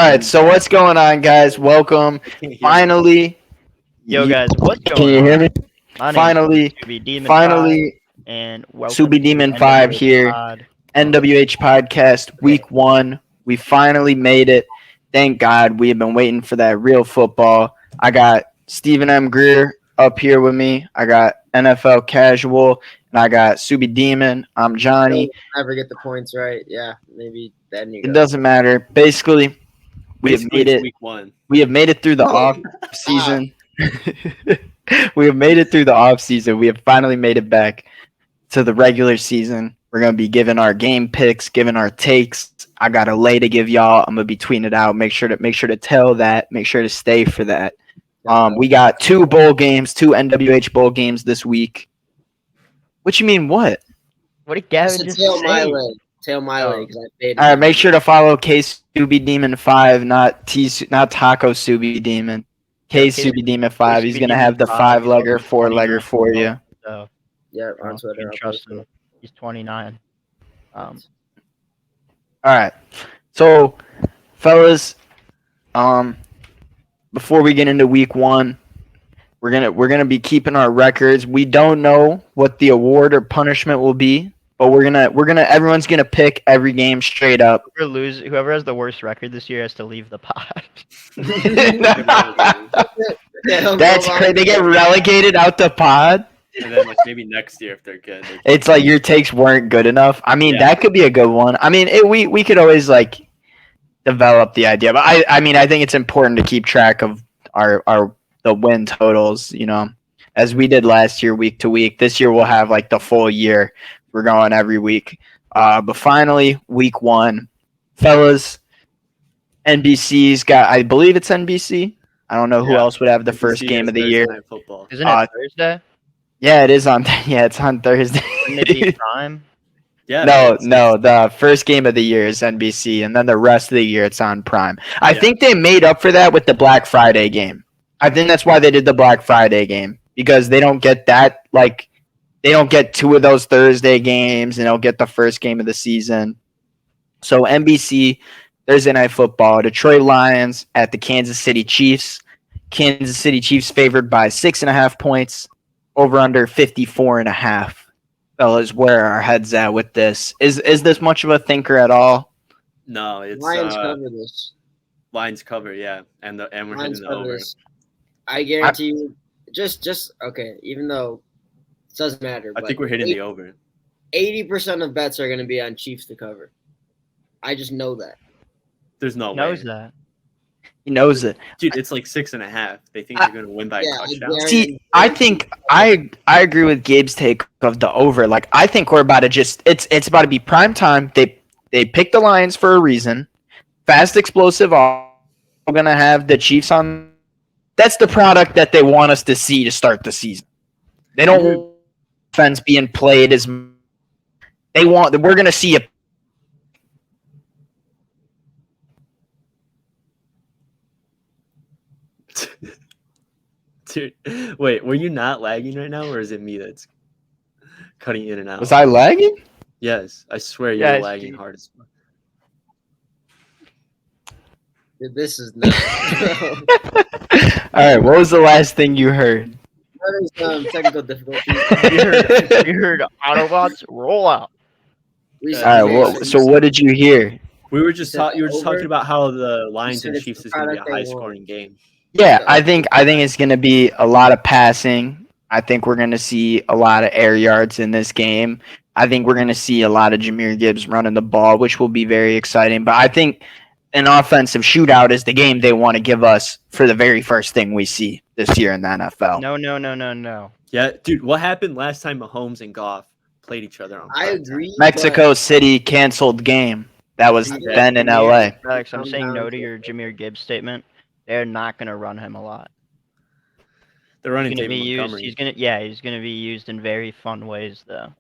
right, so what's going on, guys? Welcome. Finally, Yo, guys, what's can going you hear on? me? My name Finally, is Scooby Demon 5, finally, and welcome Subi to Demon the 5 NWH here. Pod. NWH podcast, week 1. We finally made it. Thank God. We have been waiting for that real football. I got Stephen M. Greer up here with me. I got NFL Casual, and I got Subi Demon. I'm Johnny. Never get the points right. Yeah, maybe then you go. It doesn't matter. Basically, we have made it. Week 1. We have made it through the off season. We have made it through the off season. We have finally made it back to the regular season. We're gonna be giving our game picks, giving our takes. I got a lay to give y'all. I'm gonna be tweeting it out. Make sure to tell that. Make sure to stay for that. We got 2 bowl games, 2 NWH bowl games this week. What you mean? What? What did Galvin just tail my say? leg. Tail my leg because I paid. All right, make sure to follow K Subi Demon 5, not Taco Subi Demon. K Subi Demon 5. He's gonna have the 5-legger, 4-legger for you. So, Yeah, you know, on Twitter. you can I'll trust post him. He's 29. All right. So, fellas, before we get into week 1, we're gonna be keeping our records. We don't know what the award or punishment will be, but everyone's gonna pick every game straight up. Whoever has the worst record this year has to leave the pod. That's crazy. They get relegated out the pod. And then maybe next year if they're good. It's like your takes weren't good enough. I mean, that could be a good one. I mean, we could always develop the idea, but I think it's important to keep track of the win totals, as we did last year, week to week. This year we'll have the full year. We're going every week. But finally, week 1, fellas, NBC's got, I believe it's NBC. I don't know who else would have the first game of the year. Isn't it Thursday? Yeah, it is on. Yeah, it's on Thursday. Wouldn't it be Prime? Yeah. No. The first game of the year is NBC, and then the rest of the year it's on Prime. I think they made up for that with the Black Friday game. I think that's why they did the Black Friday game, because they don't get that. They don't get 2 of those Thursday games, and they'll get the first game of the season. So NBC, Thursday Night Football, Detroit Lions at the Kansas City Chiefs. Kansas City Chiefs favored by 6.5 points. Over under 54.5. Fellas, where are our heads at with this? Is this much of a thinker at all? No, it's Lions cover this. Lions cover, yeah, and we're Lions hitting the cover over. this. I guarantee you. Just okay. Even though it doesn't matter. I think we're hitting the over. 80% of bets are going to be on Chiefs to cover. I just know that. There's no way. Knows that. He knows it. Dude, it's 6.5. They think they're going to win by a touchdown. See, I think I agree with Gabe's take of the over. I think we're about to it's about to be prime time. They picked the Lions for a reason. Fast, explosive. All going to have the Chiefs on. That's the product that they want us to see to start the season. They don't want offense being played as they want. We're going to see a. Dude, wait, were you not lagging right now, or is it me that's cutting in and out? Was I lagging? Yes, I swear you're lagging hard as fuck. Dude, this is nuts. All right, what was the last thing you heard? Technical difficulties. You heard Autobots roll out. All right, so what did you hear? We were just you were just talking about how the Lions and Chiefs is going to be a high-scoring game. Yeah, I think it's going to be a lot of passing. I think we're going to see a lot of air yards in this game. I think we're going to see a lot of Jahmyr Gibbs running the ball, which will be very exciting. But I think an offensive shootout is the game they want to give us for the very first thing we see this year in the NFL. No. Yeah, dude, what happened last time Mahomes and Goff played each other on I agree. Mexico City canceled game. That was then in LA. Alex, I'm saying no to your Jahmyr Gibbs statement. They're not going to run him a lot. They're running David Montgomery. He's going to be used in very fun ways, though.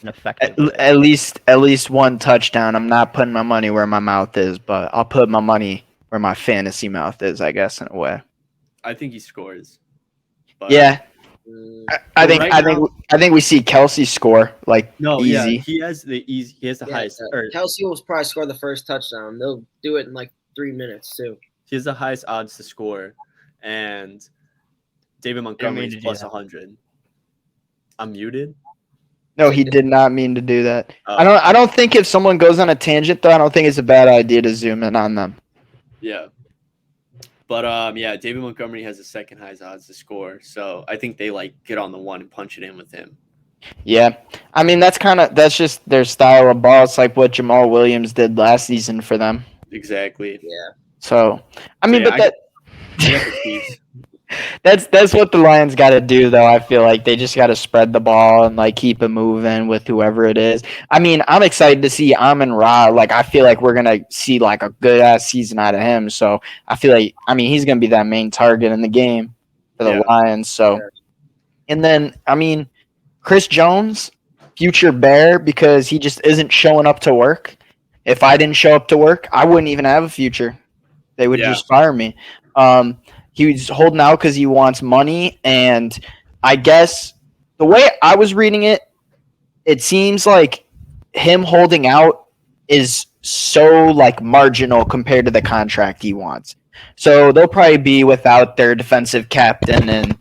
And effective. At least one touchdown. I'm not putting my money where my mouth is, but I'll put my money where my fantasy mouth is, I guess, in a way. I think he scores. But yeah. I think we see Kelsey score easy. Yeah, he has the highest. Kelsey will probably score the first touchdown. They'll do it in 3 minutes too. He has the highest odds to score, and David Montgomery is to do plus that. 100. I'm muted. No, he did not mean to do that. Oh. I don't think if someone goes on a tangent though, I don't think it's a bad idea to zoom in on them. Yeah. But yeah, David Montgomery has the second highest odds to score, so I think they like get on the one and punch it in with him. Yeah. I mean that's just their style of ball. It's like what Jamal Williams did last season for them. Exactly. Yeah. So I mean, yeah, but that I got the Chiefs. that's what the Lions got to do, though. I feel like they just got to spread the ball and like keep it moving with whoever it is. I mean, I'm excited to see Amon Ra. Like, I feel like we're gonna see like a good ass season out of him. So I feel like he's gonna be that main target in the game for the Yeah. Lions. So, Yeah. and then Chris Jones, future Bear, because he just isn't showing up to work. If I didn't show up to work, I wouldn't even have a future. They would Yeah. just fire me. He's holding out because he wants money, and I guess the way I was reading it, it seems like him holding out is so like marginal compared to the contract he wants. So they'll probably be without their defensive captain and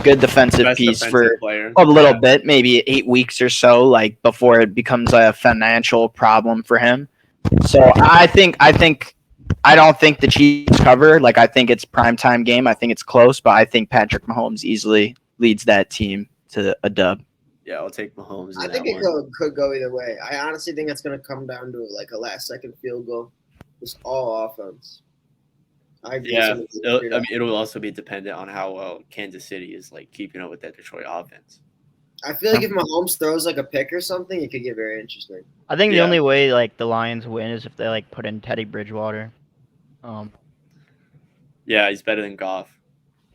good defensive Best piece defensive for player. a little bit, maybe 8 weeks or so, like before it becomes a financial problem for him. So I don't think the Chiefs cover. Like, I think it's primetime game. I think it's close, but I think Patrick Mahomes easily leads that team to a dub. Yeah, I'll take Mahomes. I think it could go either way. I honestly think it's going to come down to like a last-second field goal. It's all offense. I agree. Yeah, it'll also be dependent on how well Kansas City is like keeping up with that Detroit offense. I feel like if Mahomes throws like a pick or something, it could get very interesting. I think the Yeah. only way like the Lions win is if they like put in Teddy Bridgewater. Yeah, he's better than Goff.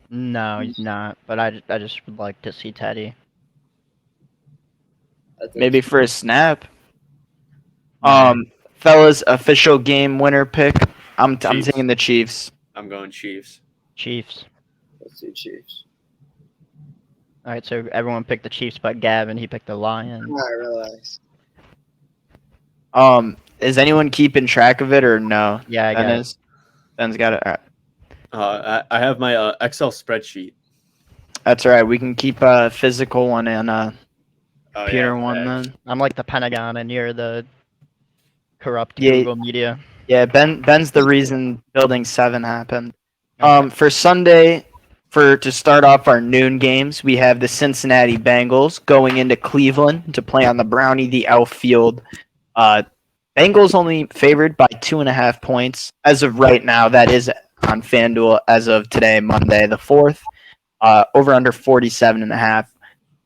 No, he's not. But I just would like to see Teddy. I think Maybe for a snap. Fellas, official game winner pick. I'm Chiefs. taking the Chiefs. I'm going Chiefs. Chiefs. let's do Chiefs. All right, so everyone picked the Chiefs, but Gavin he picked the Lions. All right, relax. Is anyone keeping track of it or no? Yeah, I Ben got it. is. Ben's got it. All right. I have my Excel spreadsheet. That's all right. We can keep a physical one and Oh, Peter yeah, one facts. then. I'm like the Pentagon, and you're the corrupt Yeah. Google media. Yeah, Ben's the reason Building 7 happened. For Sunday, to start off our noon games, we have the Cincinnati Bengals going into Cleveland to play on the Brownie the outfield. Bengals only favored by 2.5 points as of right now. That is on FanDuel as of today, Monday the 4th. Over under 47.5.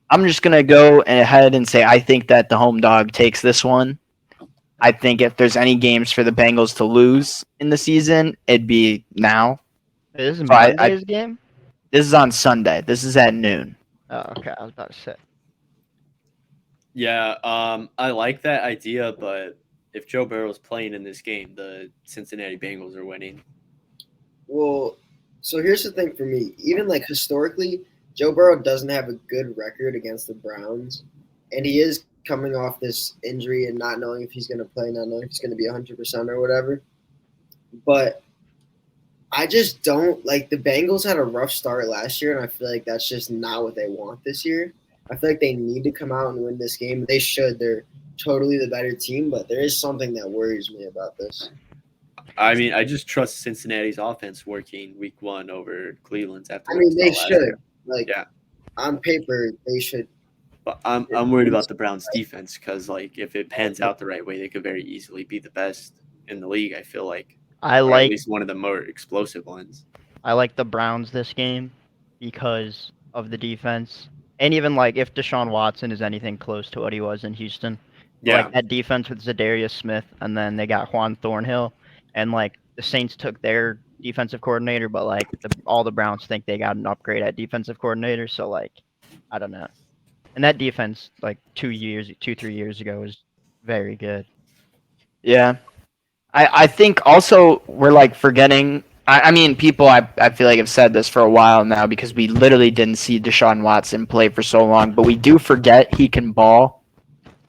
I'm just gonna go ahead and say I think that the home dog takes this one. I think if there's any games for the Bengals to lose in the season, it'd be now. This is So Monday's game. This is on Sunday. This is at noon. Oh, okay. I was about to say. Yeah, I like that idea, but if Joe Burrow's playing in this game, the Cincinnati Bengals are winning. Well, so here's the thing for me. Even like historically, Joe Burrow doesn't have a good record against the Browns, and he is coming off this injury and not knowing if he's going to play, not knowing if he's going to be 100% or whatever. But I just don't like the Bengals had a rough start last year, and I feel like that's just not what they want this year. I feel like they need to come out and win this game. They should. They're totally the better team, but there is something that worries me about this. I mean, I just trust Cincinnati's offense working week 1 over Cleveland's after. I mean, they last should. year. Like, Yeah. on paper, they should. But I'm worried about the Browns defense because like if it pans out the right way, they could very easily be the best in the league. I feel like, I or at like least one of the more explosive ones. the Browns this game because of the defense, and even like if Deshaun Watson is anything close to what he was in Houston. Yeah, Like that defense with Zadarius Smith, and then they got Juan Thornhill, and like the Saints took their defensive coordinator, but like all the Browns think they got an upgrade at defensive coordinator. So like, I don't know. And that defense, like 3 years ago, was very good. Yeah. I think also we're like forgetting. I mean, people I feel like have said this for a while now because we literally didn't see Deshaun Watson play for so long, but we do forget he can ball.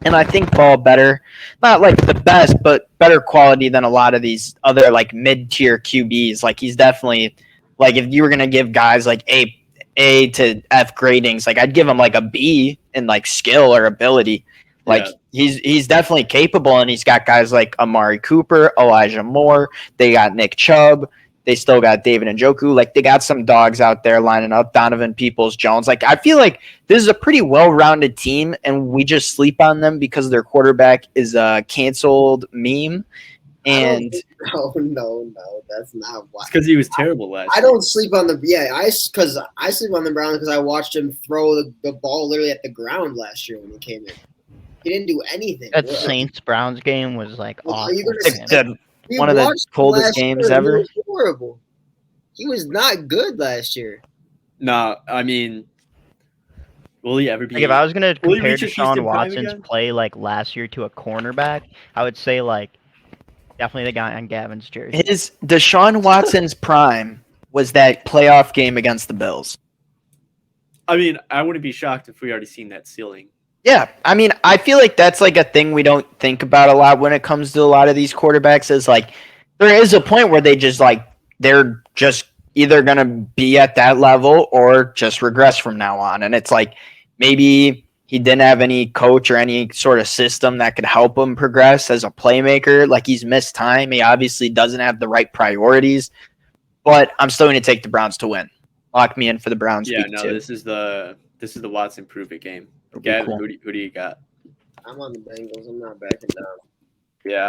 and I think ball better, not like the best, but better quality than a lot of these other like mid-tier QBs. Like he's definitely like if you were gonna give guys like A to F gradings, like I'd give him like a B in like skill or ability. Like he's definitely capable, and he's got guys like Amari Cooper, Elijah Moore. They got Nick Chubb. They still got David Njoku. Like they got some dogs out there lining up. Donovan Peoples-Jones. Like I feel like this is a pretty well-rounded team, and we just sleep on them because their quarterback is a canceled meme. And no, that's not why. It's because he was terrible last I year. don't sleep on the because I sleep on the Browns because I watched him throw the ball literally at the ground last year when he came in. He didn't do anything. That really. Saints Browns game was like Well, are awful. you gonna say- We one of the watched him coldest last games year, ever. He was horrible. He was not good last year. No, I mean, will he ever be? Like if I was gonna Will he compare reach his Deshaun Houston prime Watson's again? play like last year to a cornerback, I would say like definitely the guy on Gavin's jersey. His Deshaun Watson's prime was that playoff game against the Bills. I mean, I wouldn't be shocked if we already seen that ceiling. Yeah, I mean, I feel like that's like a thing we don't think about a lot when it comes to a lot of these quarterbacks. Is like there is a point where they just like they're just either gonna be at that level or just regress from now on, and it's like maybe he didn't have any coach or any sort of system that could help him progress as a playmaker. Like he's missed time. He obviously doesn't have the right priorities, but I'm still going to take the Browns to win. Lock me in for the Browns. Yeah, week no, 2. this is the Watson prove it game. It'll be Gavin, cool. who do you got? I'm on the Bengals. I'm not backing down. Yeah,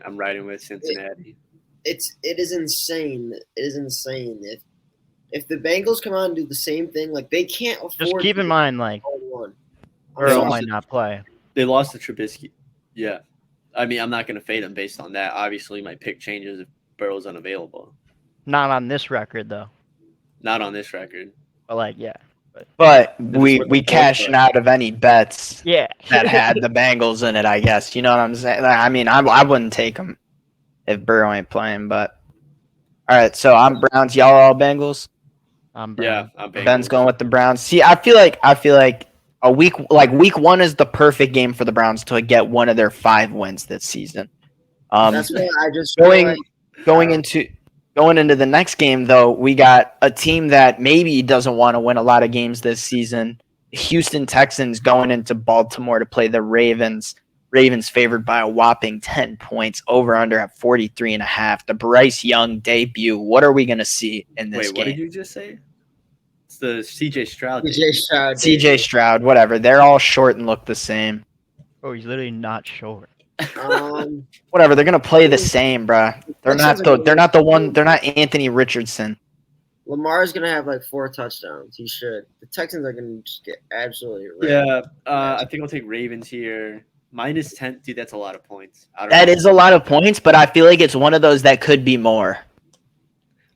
I'm riding with Cincinnati. It is insane. It is insane. If the Bengals come out and do the same thing, like they can't afford. Just keep in mind like one. Burrow Yeah. might not play. They lost to Trubisky. Yeah, I mean, I'm not going to fade them based on that. Obviously, my pick changes if Burrow's unavailable. Not on this record though. Not on this record. But like yeah. But This is we what the cashing fourth out of any bets Yeah. that had the Bengals in it, I guess. You know what I'm saying? Like, I mean, I wouldn't take them if Burrow ain't playing. But all right, so I'm Browns. Y'all all Bengals. Yeah, I'm Bengals. Ben's going with the Browns. See, I feel like a week 1 is the perfect game for the Browns to get one of their 5 wins this season. That's why I just feel like, Going into the next game, though, we got a team that maybe doesn't want to win a lot of games this season. Houston Texans going into Baltimore to play the Ravens. Ravens favored by a whopping 10 points, over under at 43.5. The Bryce Young debut. What are we going to see in this Wait, what did game? you just say? It's the CJ Stroud. CJ Stroud. CJ Stroud, whatever. They're all short and look the same. Oh, he's literally not short. Whatever. They're going to play the same, bruh. They're not the one. They're not Anthony Richardson. Lamar's gonna have like 4 touchdowns. He should. The Texans are gonna just get absolutely wrecked. Yeah, I think I'll take Ravens here. -10, dude. That's a lot of points. That is a lot of points, but I feel like it's one of those that could be more.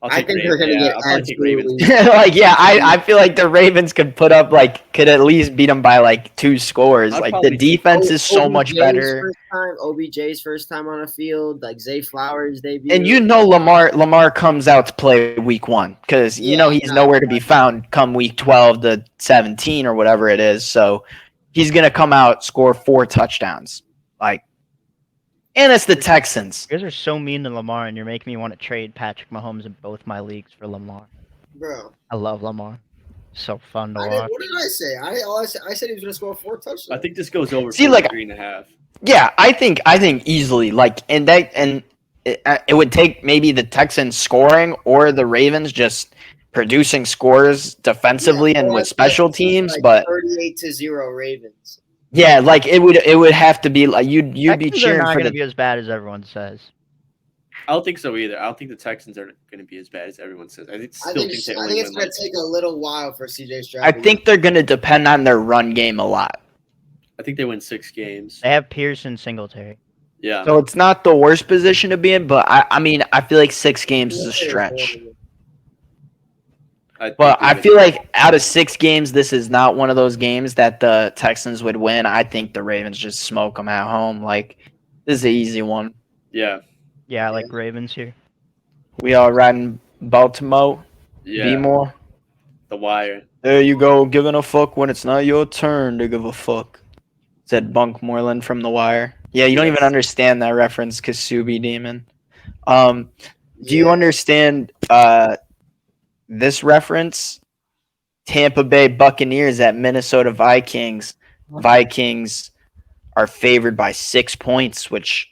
I think they're gonna get I'll probably take Ravens. absolutely. Like, yeah, I feel like the Ravens could could at least beat them by like 2 scores. I'd Like the probably take defense is so much better. OBJ's first time on a field, like Zay Flowers debut. And you know Lamar comes out to play week 1 because you know he's nowhere to be found come week 12 to 17 or whatever it is. So he's gonna come out, score 4 touchdowns. Like, and it's the Texans. You guys are so mean to Lamar, and you're making me want to trade Patrick Mahomes in both my leagues for Lamar. bro. I love Lamar. So fun to What watch. did I say? I said he was gonna score 4 touchdowns. I think this goes over. See, like- 3.5. Yeah, I think easily it would take maybe the Texans scoring or the Ravens just producing scores defensively and with special teams, like but 38-0 Ravens. yeah, like it would have to be like you'd be Texans are cheering not for going to the be as bad as everyone says. I don't think so either. I don't think the Texans are going to be as bad as everyone says. I think I think they it's only win gonna like. take a little while for CJ Stroud. I to think they're going to depend on their run game a lot. I think they win 6 games. They have Pearson Singletary. Yeah. So it's not the worst position to be in, but I mean, I feel like 6 games is a stretch. But I feel like out of 6 games, this is not one of those games that the Texans would win. I think the Ravens just smoke them at home. Like, this is an easy one. Yeah. Yeah, I like Ravens here. We all riding Baltimore. Yeah. Be more. The Wire. There you go, giving a fuck when it's not your turn to give a fuck. Said Bunk Moreland from The Wire. Yeah, you don't Yes. even understand that reference, Kasubi Demon. Do you Yeah. understand this reference? Tampa Bay Buccaneers at Minnesota Vikings. Vikings are favored by 6 points, which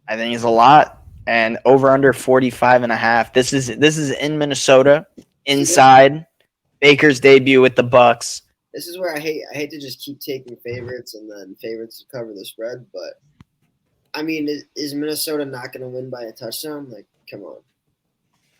I think is a lot. And over under 45.5. This is in Minnesota, inside. Baker's debut with the Bucks. This is where I hate to just keep taking favorites and then favorites to cover the spread, but I mean, is Minnesota not going to win by a touchdown? Like, come on.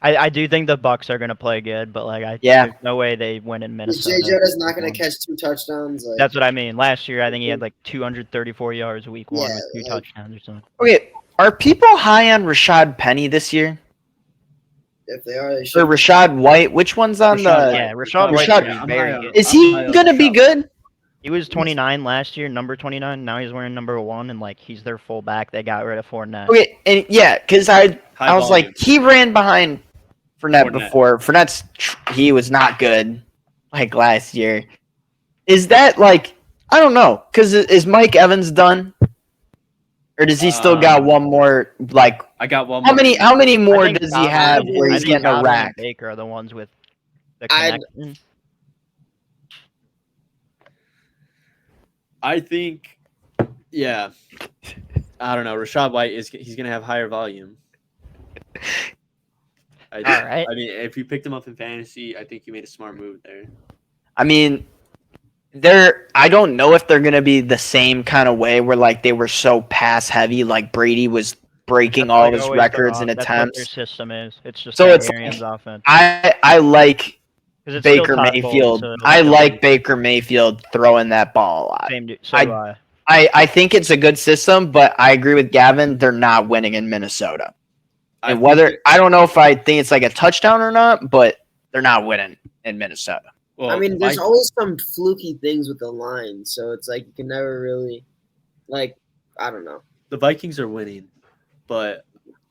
I do think the Bucks are gonna play good, but like Yeah. there's no way they win in Is Minnesota. J. Jota's not going to catch 2 touchdowns? Like, That's what I mean. Last year, I think he had like 234 yards week 1 Yeah, with 2 like- touchdowns or something. Okay, are people high on Rashad Penny this year? if they are, they Or should. Rashad White? Which one's on Rashad the? White. Yeah, Rashad White's Rashad- gonna be I'm very high on- good. Is I'm he high on gonna be Rashad. good? He was 29 last year, number 29. Now he's wearing number 1, and like he's their fullback. They got rid of Fournette. Okay, and yeah, because I High was volume. like, he ran behind Fournette Fournette. before. He was not good like last year. Is that like, I don't know, because is Mike Evans done, or does he still got one more? Like, I got one how more. many I more think does he Galvin- have where I he's think getting a Galvin and rack? Baker are the ones with the I'd- connection. I think, yeah. I don't know. Rashad White he's gonna have higher volume. All right. I mean, if you picked him up in fantasy, I think you made a smart move there. I mean, I don't know if they're gonna be the same kind of way where like they were so pass heavy, like Brady was breaking all Like his always their records and off- that's what their attempts. system is. It's just So it's Arians offense. I like 'Cause it's still Baker Todd Bowles, Mayfield. so it'll I still like be Baker Mayfield throwing that ball a lot. So I- do I. I think it's a good system, but I agree with Gavin. They're not winning in Minnesota. And I don't know if I think it's like a touchdown or not, but they're not winning in Minnesota. Well, I mean, there's I- always some fluky things with the line, so it's like you can never really, like, I don't know. the Vikings are winning, but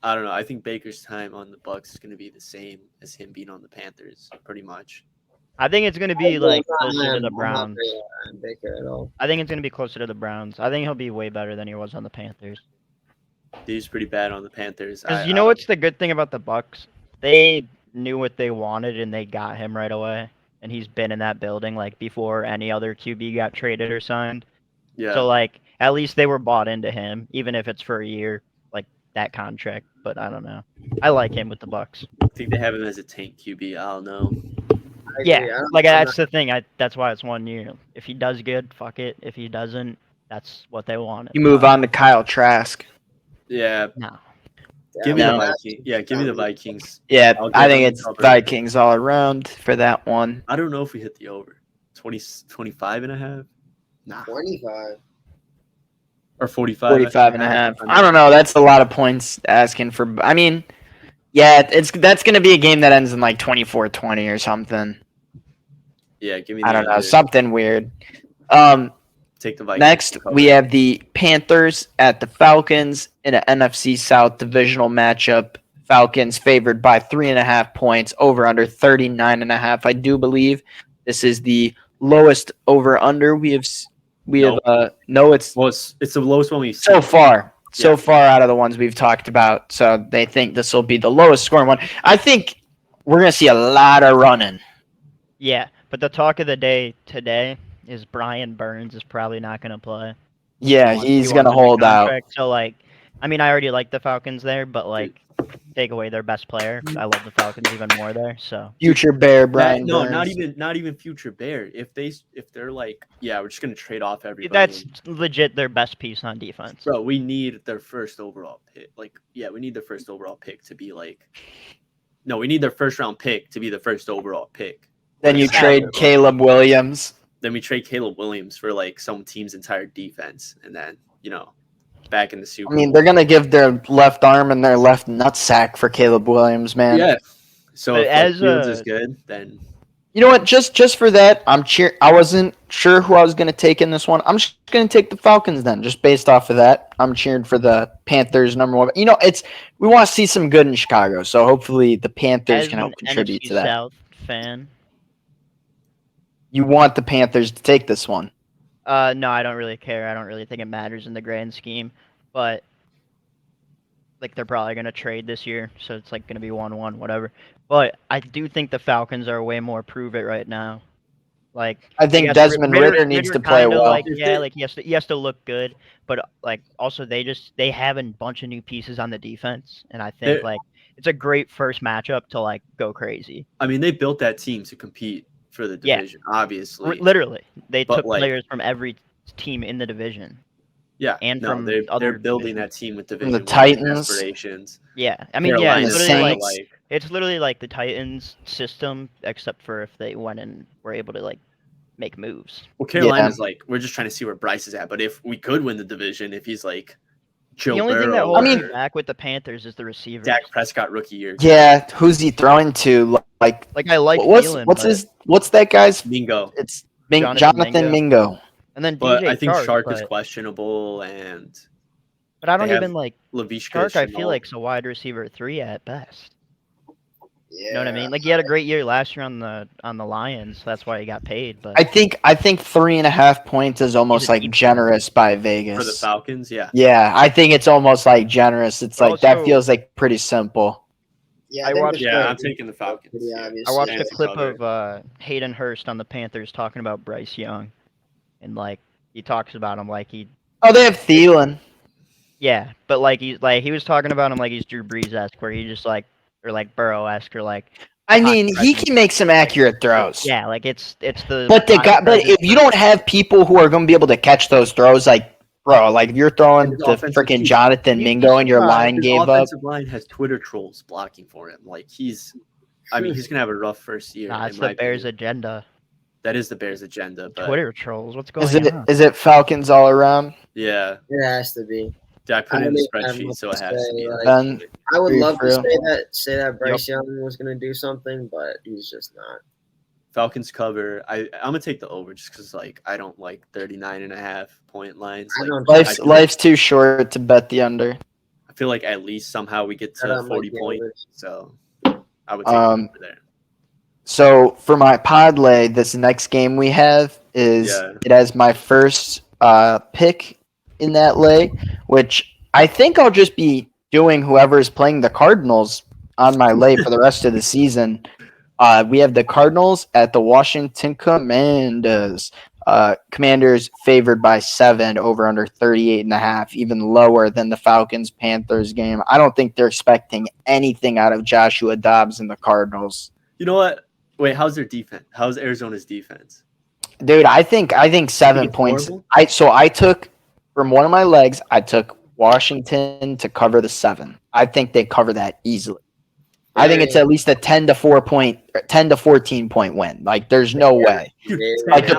I don't know. I think Baker's time on the Bucks is going to be the same as him being on the Panthers, pretty much. I think it's gonna be like I'm closer to the not Browns. very high on Baker at all. I think it's gonna be closer to the Browns. I think he'll be way better than he was on the Panthers. He was pretty bad on the Panthers. Because you know what's the good thing about the Bucks? They knew what they wanted and they got him right away. And he's been in that building like before any other QB got traded or signed. Yeah. So like at least they were bought into him, even if it's for a year, like that contract. But I don't know. I like him with the Bucks. I think they have him as a tank QB. I don't know. I agree. Yeah, like I'm that's the thing. That's why it's 1 year. If he does good, fuck it. If he doesn't, that's what they wanted. You move on to Kyle Trask. Yeah. No. not- Give me Yeah. the Vikings. Yeah, give me the Vikings. Yeah, I'll I give think them it's cover. Vikings all around for that one. I don't know if we hit the over. 25 and a half? Nah. 25. Or 45. 45 and a half. I don't know. That's a lot of points asking for. I mean, yeah, that's going to be a game that ends in like 24-20 or something. Yeah, give me the I don't know. under. Something weird. Take the Vikings. Next, to cover. we have the Panthers at the Falcons in an NFC South divisional matchup. Falcons favored by 3.5 points, over under 39.5. I do believe this is the lowest over under we have. No, it's Well, it's the lowest one we've so seen. far. So Yeah. far out of the ones we've talked about. So they think this will be the lowest scoring one. I think we're going to see a lot of running. Yeah, but the talk of the day today is Brian Burns is probably not going to play. Yeah, He wants- he's he going to wants a big hold out. contract. So like, I mean, I already like the Falcons there, but like, take away their best player. I love the Falcons even more there. So Future Bear Brian No, Burns. not even future Bear. If they're like, yeah, we're just gonna trade off everybody. that's legit their best piece on defense. Bro, we need their first overall pick. Like, yeah, we need their first overall pick to be like. No, we need their first round pick to be the first overall pick. Then you Yeah. trade Caleb Williams. Then we trade Caleb Williams for like some team's entire defense, and then back in the Super I mean, Bowl. they're going to give their left arm and their left nutsack for Caleb Williams, man. Yeah. So But if as Fields a- is good, then You know what? Just for that, I wasn't sure who I was going to take in this one. I'm just going to take the Falcons then, just based off of that. I'm cheering for the Panthers number one. You know, we want to see some good in Chicago, so hopefully the Panthers As can help an contribute NFC to that. South fan, You want the Panthers to take this one. No, I don't really care. I don't really think it matters in the grand scheme, but like they're probably gonna trade this year, so it's like gonna be 1-1, whatever. But I do think the Falcons are way more prove it right now. Like I think yes, Desmond Ritter needs to play kinda well. like If yeah, they- like he has to look good, but like also they have a bunch of new pieces on the defense, and I think They're- like it's a great first matchup to like go crazy. I mean, they built that team to compete for the Yeah. division, obviously. Literally, they But, took like- players from every team in the division. Yeah, and no, from they're other building divisions. that team with the division winning Titans. aspirations. Yeah, I mean, yeah, Carolina's it's the literally kinda like Saints. it's literally like the Titans system, except for if they went and were able to like make moves. Well, Carolina's like, we're just trying to see where Bryce is at. But if we could win the division, if he's like Joe The only thing that Burrow holds I me mean- back with the Panthers is the receivers. Dak Prescott rookie year, Yeah, who's he throwing to? Like, Like I like what's Thielen, but- what's that guy's? Mingo. It's Jonathan Mingo. and then But DJ I think Shark is but, questionable, and but I don't they have even like Laviska Shark. I Shenault. feel like's a wide receiver 3 at best. Yeah. You know what I mean? Like he had a great year last year on the Lions. That's why he got paid. But I think 3.5 points is almost He's a like deep generous by for the Vegas. Falcons. Yeah, Yeah, I think it's almost like generous. It's But like that also- feels like pretty simple. Yeah, I think watched- the yeah, spread I'm taking the is Falcons. pretty Yeah. obvious. I watched Yeah, a it's clip covered. of Hayden Hurst on the Panthers talking about Bryce Young, and like he talks about him like he Oh, they have Thielen. yeah, but like he was talking about him like he's Drew Brees-esque, where he just like or like Burrow-esque or like I Pocket mean, he presence. can make some accurate throws. yeah, like it's the But the pocket guy, but presence if you don't have people who are going to be able to catch those throws, like bro, like if you're throwing his to offensive freaking team- Jonathan You'd be Mingo and your surprised. line His gave up. offensive line has Twitter trolls blocking for him. Like he's gonna have a rough first year. Nah, it's in the my Bears opinion. agenda. That is the Bears' agenda. But Twitter trolls. What's going Is it on? is it Falcons all around? yeah, It has to be. I put I it in the don't even have spreadsheet, much so to it has to say, be. like- Then I would Free love to throw. say that Bryce Young was going to do something, but he's just not. Falcons cover. I'm gonna take the over just because like I don't like 39.5 point lines. I Like, don't. life's too short to bet the under. I feel like at least somehow we get I to don't 40 like the points. overs. So I would take the over there. So for my parlay, this next game we have is Yeah. it has my first pick in that lay, which I think I'll just be doing whoever is playing the Cardinals on my lay for the rest of the season. We have the Cardinals at the Washington Commanders. Commanders favored by 7 over under 38.5, even lower than the Falcons Panthers game. I don't think they're expecting anything out of Joshua Dobbs and the Cardinals. You know what? Wait, how's their defense? How's Arizona's defense? Dude, I think 7 it's points. horrible? I took from one of my legs, I took Washington to cover the 7. I think they cover that easily. I think it's at least a 10 to 14 point win. Like there's no way. Yeah. Like the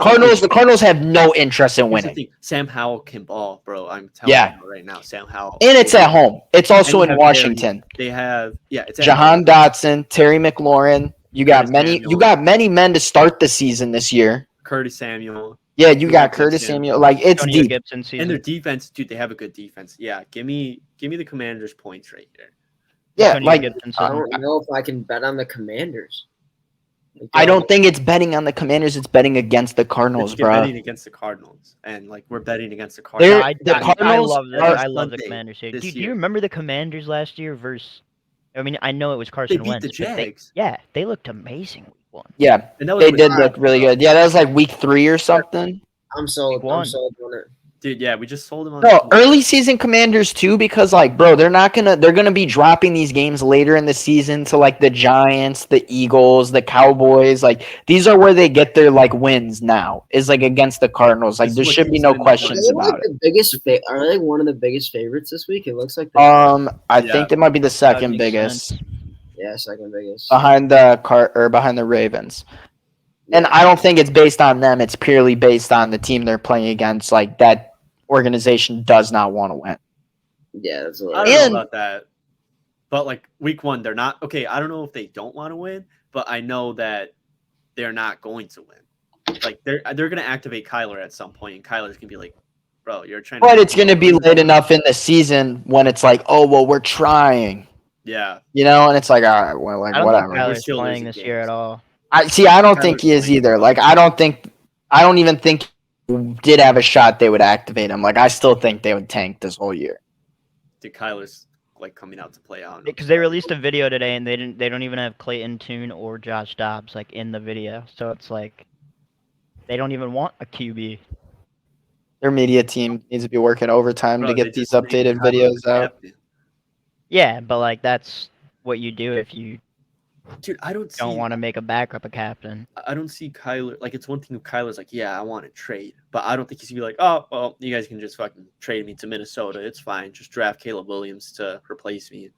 Cardinals have no interest in Here's the winning. thing, Sam Howell can ball, bro. I'm telling Yeah. you right now, Sam Howell. And it's at home. It's also And you in have Washington. They have it's at Jahan home. Dotson, Terry McLaurin. You got Curtis Samuel. many men to start the season this year. Curtis Samuel. Yeah, you got Gibson. Curtis Samuel. Like it's Antonio deep. Gibson And season. their defense, dude, they have a good defense. Yeah, give me the Commanders points right here. Yeah, Antonio like Gibson I season. don't know if I can bet on the Commanders. Like, I don't think it's betting on the Commanders. It's betting against the Cardinals, Let's get bro. betting against the Cardinals, and like we're betting against the Cardinals. They're- I, the I- Cardinals I love the, are I love the Sunday Commanders here. this Dude, do year. you remember the Commanders last year versus? I mean, I know it was They Carson beat Wentz. the but they- Jags, yeah, they looked amazing week 1. Yeah, and that was they with did Dak, look really bro. good. Yeah, that was like week 3 or something. I'm sold. One. I'm sold on it. Dude, yeah, we just sold him on. No, early season Commanders too, because like, bro, they're gonna be dropping these games later in the season to like the Giants, the Eagles, the Cowboys. Like these are where they get their like wins now. Is like against the Cardinals. Like This is there what should be keeps no them in the Are questions they about like it. the biggest? Are they one of the biggest favorites this week? It looks like. They I Yeah. think they might be the That second makes biggest sense. yeah, second biggest. behind behind the Ravens. And I don't think it's based on them. It's purely based on the team they're playing against. Like that organization does not want to win. Yeah, that's a I little. don't And- know about that, but like week 1, they're not okay. I don't know if they don't want to win, but I know that they're not going to win. Like they're gonna activate Kyler at some point, and Kyler's gonna be like, "Bro, you're trying." But it's going to be late enough in the season when it's like, oh well, we're trying, Yeah, you know, and it's like, all right, well, like I don't whatever. think Kyler's still playing losing this year games. at all. I don't think he is Kyler's either. playing. Like I don't even think did have a shot, they would activate him. Like I still think they would tank this whole year. Did Kyler's like coming out to play out? Because they released a video today and they don't even have Clayton Tune or Josh Dobbs like in the video. So it's like they don't even want a QB. Their media team needs to be working overtime Bro, to they get these just named updated Kyler videos the out. captain. Yeah, but like that's what you do if you Dude, I don't don't see. want to make a backup a captain. I don't see Kyler. Like, it's one thing if Kyler's like, yeah, I want to trade, but I don't think he's gonna be like, oh, well, you guys can just fucking trade me to Minnesota. It's fine. Just draft Caleb Williams to replace me.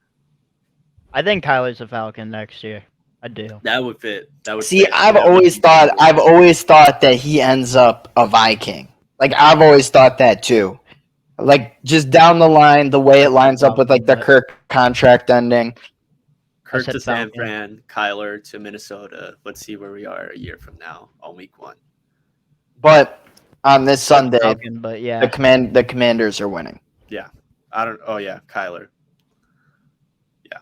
I think Kyler's a Falcon next year. I do. That would fit. That would See, fit. I've That would always be thought cool. I've always thought that he ends up a Viking. Like I've always thought that too. Like just down the line, the way it lines up with like the Kirk contract ending. Kirk said to San Falcon. Fran, Kyler to Minnesota. Let's see where we are a year from now on week 1. But on this Sunday, Falcon, but yeah. the Commanders are winning. I don't. Oh yeah, Kyler.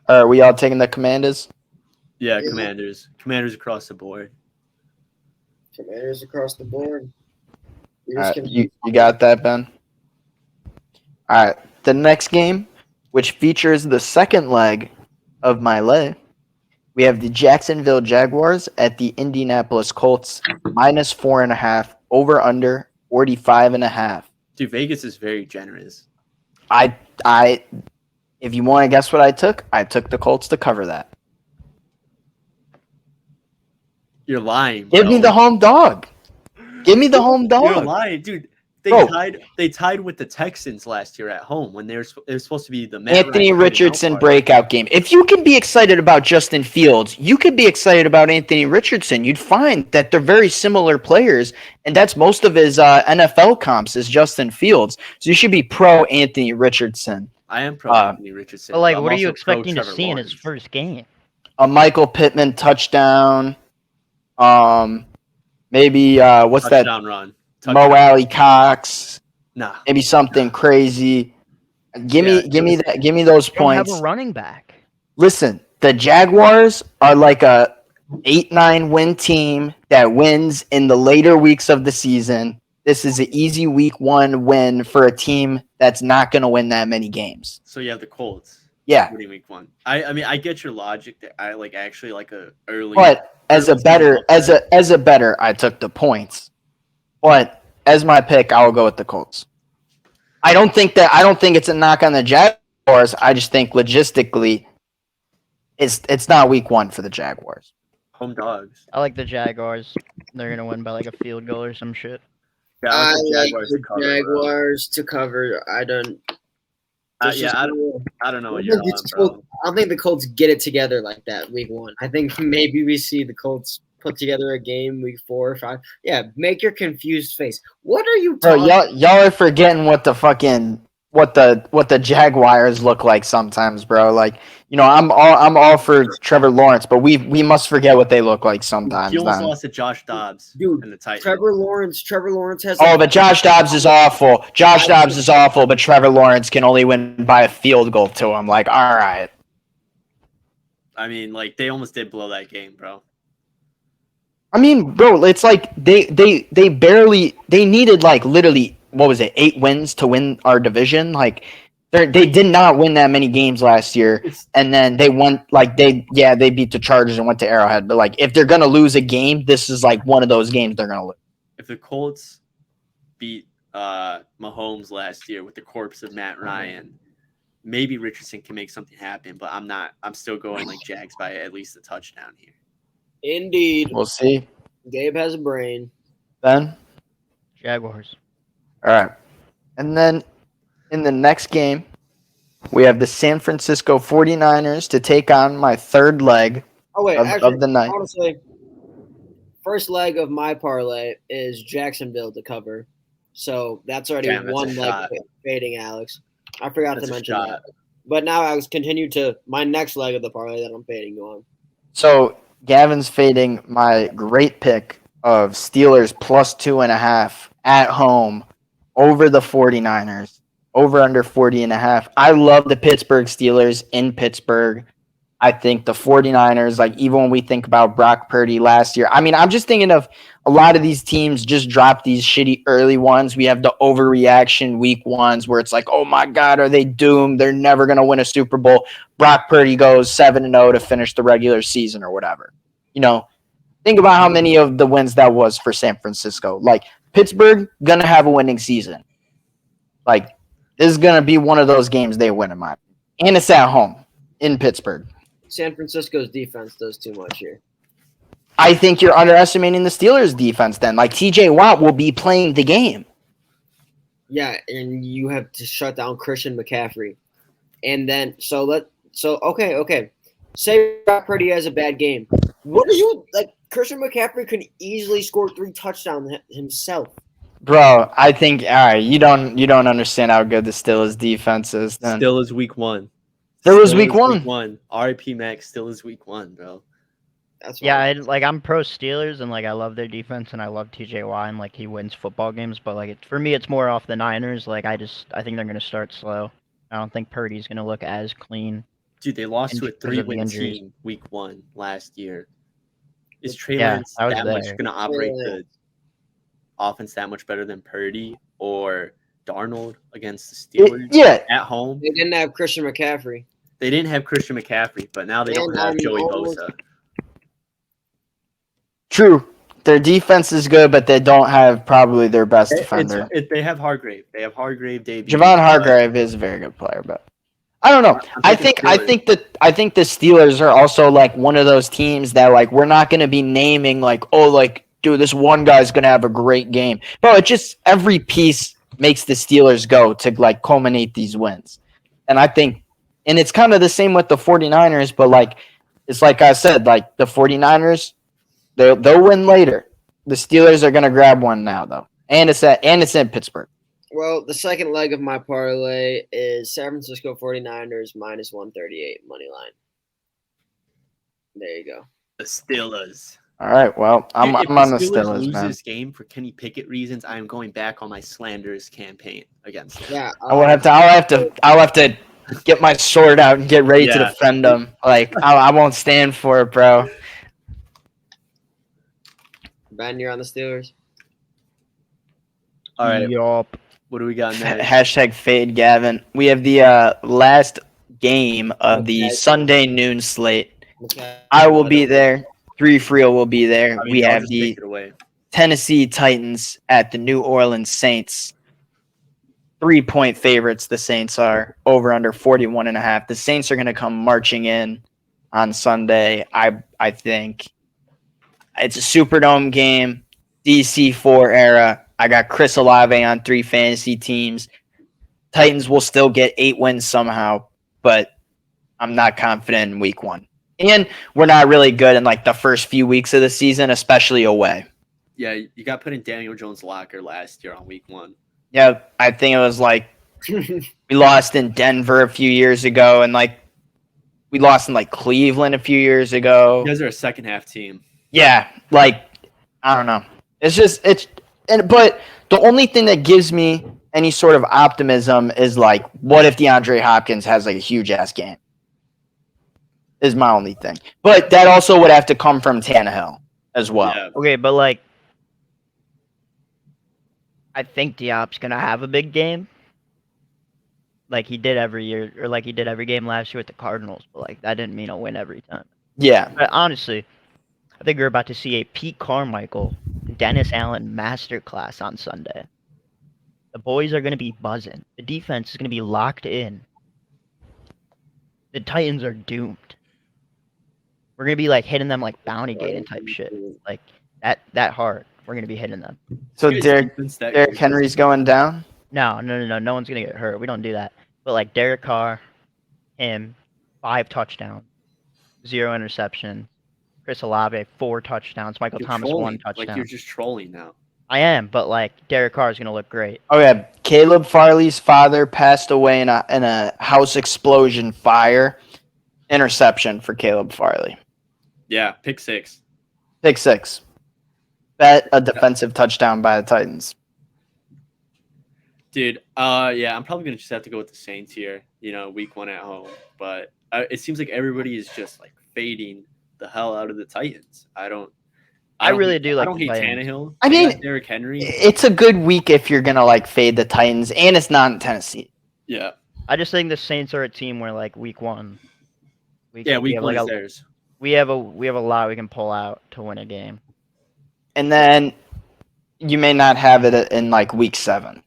Are we all taking the Commanders? Yeah, Yeah. Commanders across the board. Commanders across the board. We All just right, can- you got that, Ben? All right. The next game, which features the second leg of my lay, we have the Jacksonville Jaguars at the Indianapolis Colts, -4.5, over under 45.5. Dude, Vegas is very generous. I if you want to guess what I took the Colts to cover that. You're lying. Give me bro. the home dog. Give me the home You're dog. lying, dude. Bro. They tied with the Texans last year at home when it was supposed to be the Matt Anthony Ryan Richardson out party. breakout game. If you can be excited about Justin Fields, you could be excited about Anthony Richardson. You'd find that they're very similar players, and that's most of his NFL comps is Justin Fields. So you should be pro Anthony Richardson. I am pro Anthony Richardson. But like, I'm what are you also pro expecting to Trevor see in his Lawrence. first game? A Michael Pittman touchdown. Maybe what's that? Touchdown run? Mo Alley Cox. Nah. Maybe something crazy. Give me those They don't have points. a running back. Listen, the Jaguars are like a 8-9 win team that wins in the later weeks of the season. This is an easy week 1 win for a team that's not going to win that many games. So you have the Colts. Yeah, Winning week 1. I mean, I get your logic. That I like actually like a early. but as a early better season upset. as a better, I took the points. But as my pick, I will go with the Colts. I don't think it's a knock on the Jaguars. I just think logistically, it's not week 1 for the Jaguars. Home dogs. I like the Jaguars. They're gonna win by like a field goal or some shit. Yeah, I like the like Jaguars the to cover, bro. Jaguars to cover. I don't. It's Yeah, just- I don't know I what don't you're think it's on, bro. Colts- I don't think the Colts get it together like that week 1. I think maybe we see the Colts put together a game week 4 or 5. Yeah, make your confused face. What are you Bro, talking? y'all are forgetting what the Jaguars look like sometimes, bro. Like, you know, I'm all for Trevor Lawrence, but we must forget what they look like sometimes. He almost then. lost to Josh Dobbs Dude, in the Titans. Trevor Lawrence has. Oh, but Josh Dobbs is awful. Josh Dobbs is awful, but Trevor Lawrence can only win by a field goal to him. Like, all right. I mean, like they almost did blow that game, bro. I mean, bro, it's like they needed like literally what was it, 8 wins to win our division. Like they did not win that many games last year, and then they won like they beat the Chargers and went to Arrowhead. But like if they're gonna lose a game, this is like one of those games they're gonna lose. If the Colts beat Mahomes last year with the corpse of Matt Ryan, maybe Richardson can make something happen. But I'm not. I'm still going like Jags by at least a touchdown here. Indeed, We'll see. Gabe has a brain. Then Jaguars. all right, and then in the next game, we have the San Francisco 49ers to take on my third leg Oh wait, of actually, the night. honestly, first leg of my parlay is Jacksonville to cover. So that's already Damn, that's a one leg shot. fading, Alex. I forgot That's to a mention shot. that. But now Alex, continue to my next leg of the parlay that I'm fading you on. So Gavin's fading my great pick of Steelers plus 2.5 at home over the 49ers, over under 40.5. I love the Pittsburgh Steelers in Pittsburgh. I think the 49ers, like even when we think about Brock Purdy last year, I mean, I'm just thinking of a lot of these teams just drop these shitty early ones. We have the overreaction week ones where it's like, oh my God, are they doomed? They're never going to win a Super Bowl. Brock Purdy goes 7-0 to finish the regular season or whatever. You know, think about how many of the wins that was for San Francisco. Like Pittsburgh, going to have a winning season. Like this is going to be one of those games they win in my opinion. And it's at home in Pittsburgh. San Francisco's defense does too much here. I think you're underestimating the Steelers' defense then. Like, TJ Watt will be playing the game. Yeah, and you have to shut down Christian McCaffrey. And then, okay. Say Brock Purdy has a bad game. What are you, like, Christian McCaffrey could easily score 3 touchdowns himself. Bro, I think, all right, you don't understand how good the Steelers' defense is then. Still is week 1. Still is week one. RIP Max still is week 1, bro. That's Yeah, I'm pro Steelers and like I love their defense and I love TJ Watt and like he wins football games, but like for me it's more off the Niners. Like I think they're gonna start slow. I don't think Purdy's gonna look as clean. Dude, they lost to a because of the 3-win injuries. team week 1 last year. Is Trey Yeah, Lance I was that much there. going to operate the offense that much better than Purdy or Darnold against the Steelers at home? They didn't have Christian McCaffrey. They didn't have Christian McCaffrey, but now they don't have Joey Bosa. True. Their defense is good, but they don't have probably their best defender. They have Hargrave. They have Hargrave debut. Javon Hargrave is a very good player, but I don't know. I think the Steelers are also like one of those teams that like we're not going to be naming like, oh, like dude, this one guy's going to have a great game. Bro, it just every piece makes the Steelers go to like culminate these wins. And I think and it's kind of the same with the 49ers, but like it's like I said, like the 49ers they'll win later. The Steelers are going to grab one now though. And it's in Pittsburgh. Well, the second leg of my parlay is San Francisco 49ers minus 138 money line. There you go. The Steelers. All right, well, I'm on the Steelers, lose man. this game for Kenny Pickett reasons, I am going back on my slanderous campaign against them. Yeah, I'll have to get my sword out and get ready to defend them. Like I won't stand for it, bro. Ben, you're on the Steelers. All right, Yup. what do we got next? Hashtag fade Galvin. We have the last game of the Sunday noon slate. Okay. I will be there. 3 Frio will be there. We I'll have just the take it away. Tennessee Titans at the New Orleans Saints. 3-point favorites the Saints are, over under 41.5. The Saints are going to come marching in on Sunday. I think it's a Superdome game, DC4 era. I got Chris Olave on 3 fantasy teams. Titans will still get 8 wins somehow, but I'm not confident in week 1. And we're not really good in like the first few weeks of the season, especially away. Yeah, you got put in Daniel Jones' locker last year on week 1. Yeah, I think it was like we lost in Denver a few years ago, and like we lost in like Cleveland a few years ago. You guys are a second half team. Yeah, like I don't know. But the only thing that gives me any sort of optimism is like, what if DeAndre Hopkins has like a huge ass game? Is my only thing. But that also would have to come from Tannehill as well. Yeah. Okay, but like I think Diop's gonna have a big game. Like he did every year, or like he did every game last year with the Cardinals, but like that didn't mean a win every time. Yeah. But honestly, I think we're about to see a Pete Carmichael, Dennis Allen masterclass on Sunday. The boys are gonna be buzzing. The defense is gonna be locked in. The Titans are doomed. We're gonna be like hitting them like bounty gating type shit, like that hard. We're gonna be hitting them. So You guys Derrick defense that good. Henry's going down? No one's gonna get hurt. We don't do that. But like Derek Carr, him, 5 touchdowns, 0 interception. Chris Olave, 4 touchdowns. Michael You're Thomas, trolling. 1 touchdown. Like you're just trolling now. I am, but like Derek Carr is gonna look great. Oh yeah, Caleb Farley's father passed away in a house explosion fire. Interception for Caleb Farley. Yeah, pick 6. Pick 6. Bet a defensive touchdown by the Titans. Dude, yeah, I'm probably gonna just have to go with the Saints here. You know, week 1 at home, but it seems like everybody is just like fading the hell out of the Titans. I really do like I don't the hate Titans. Tannehill. I They mean, got Derrick Henry. It's a good week if you're gonna like fade the Titans, and it's not in Tennessee. Yeah, I just think the Saints are a team where like week one, we week have one like is theirs. we have a lot we can pull out to win a game. And then you may not have it in like week 7.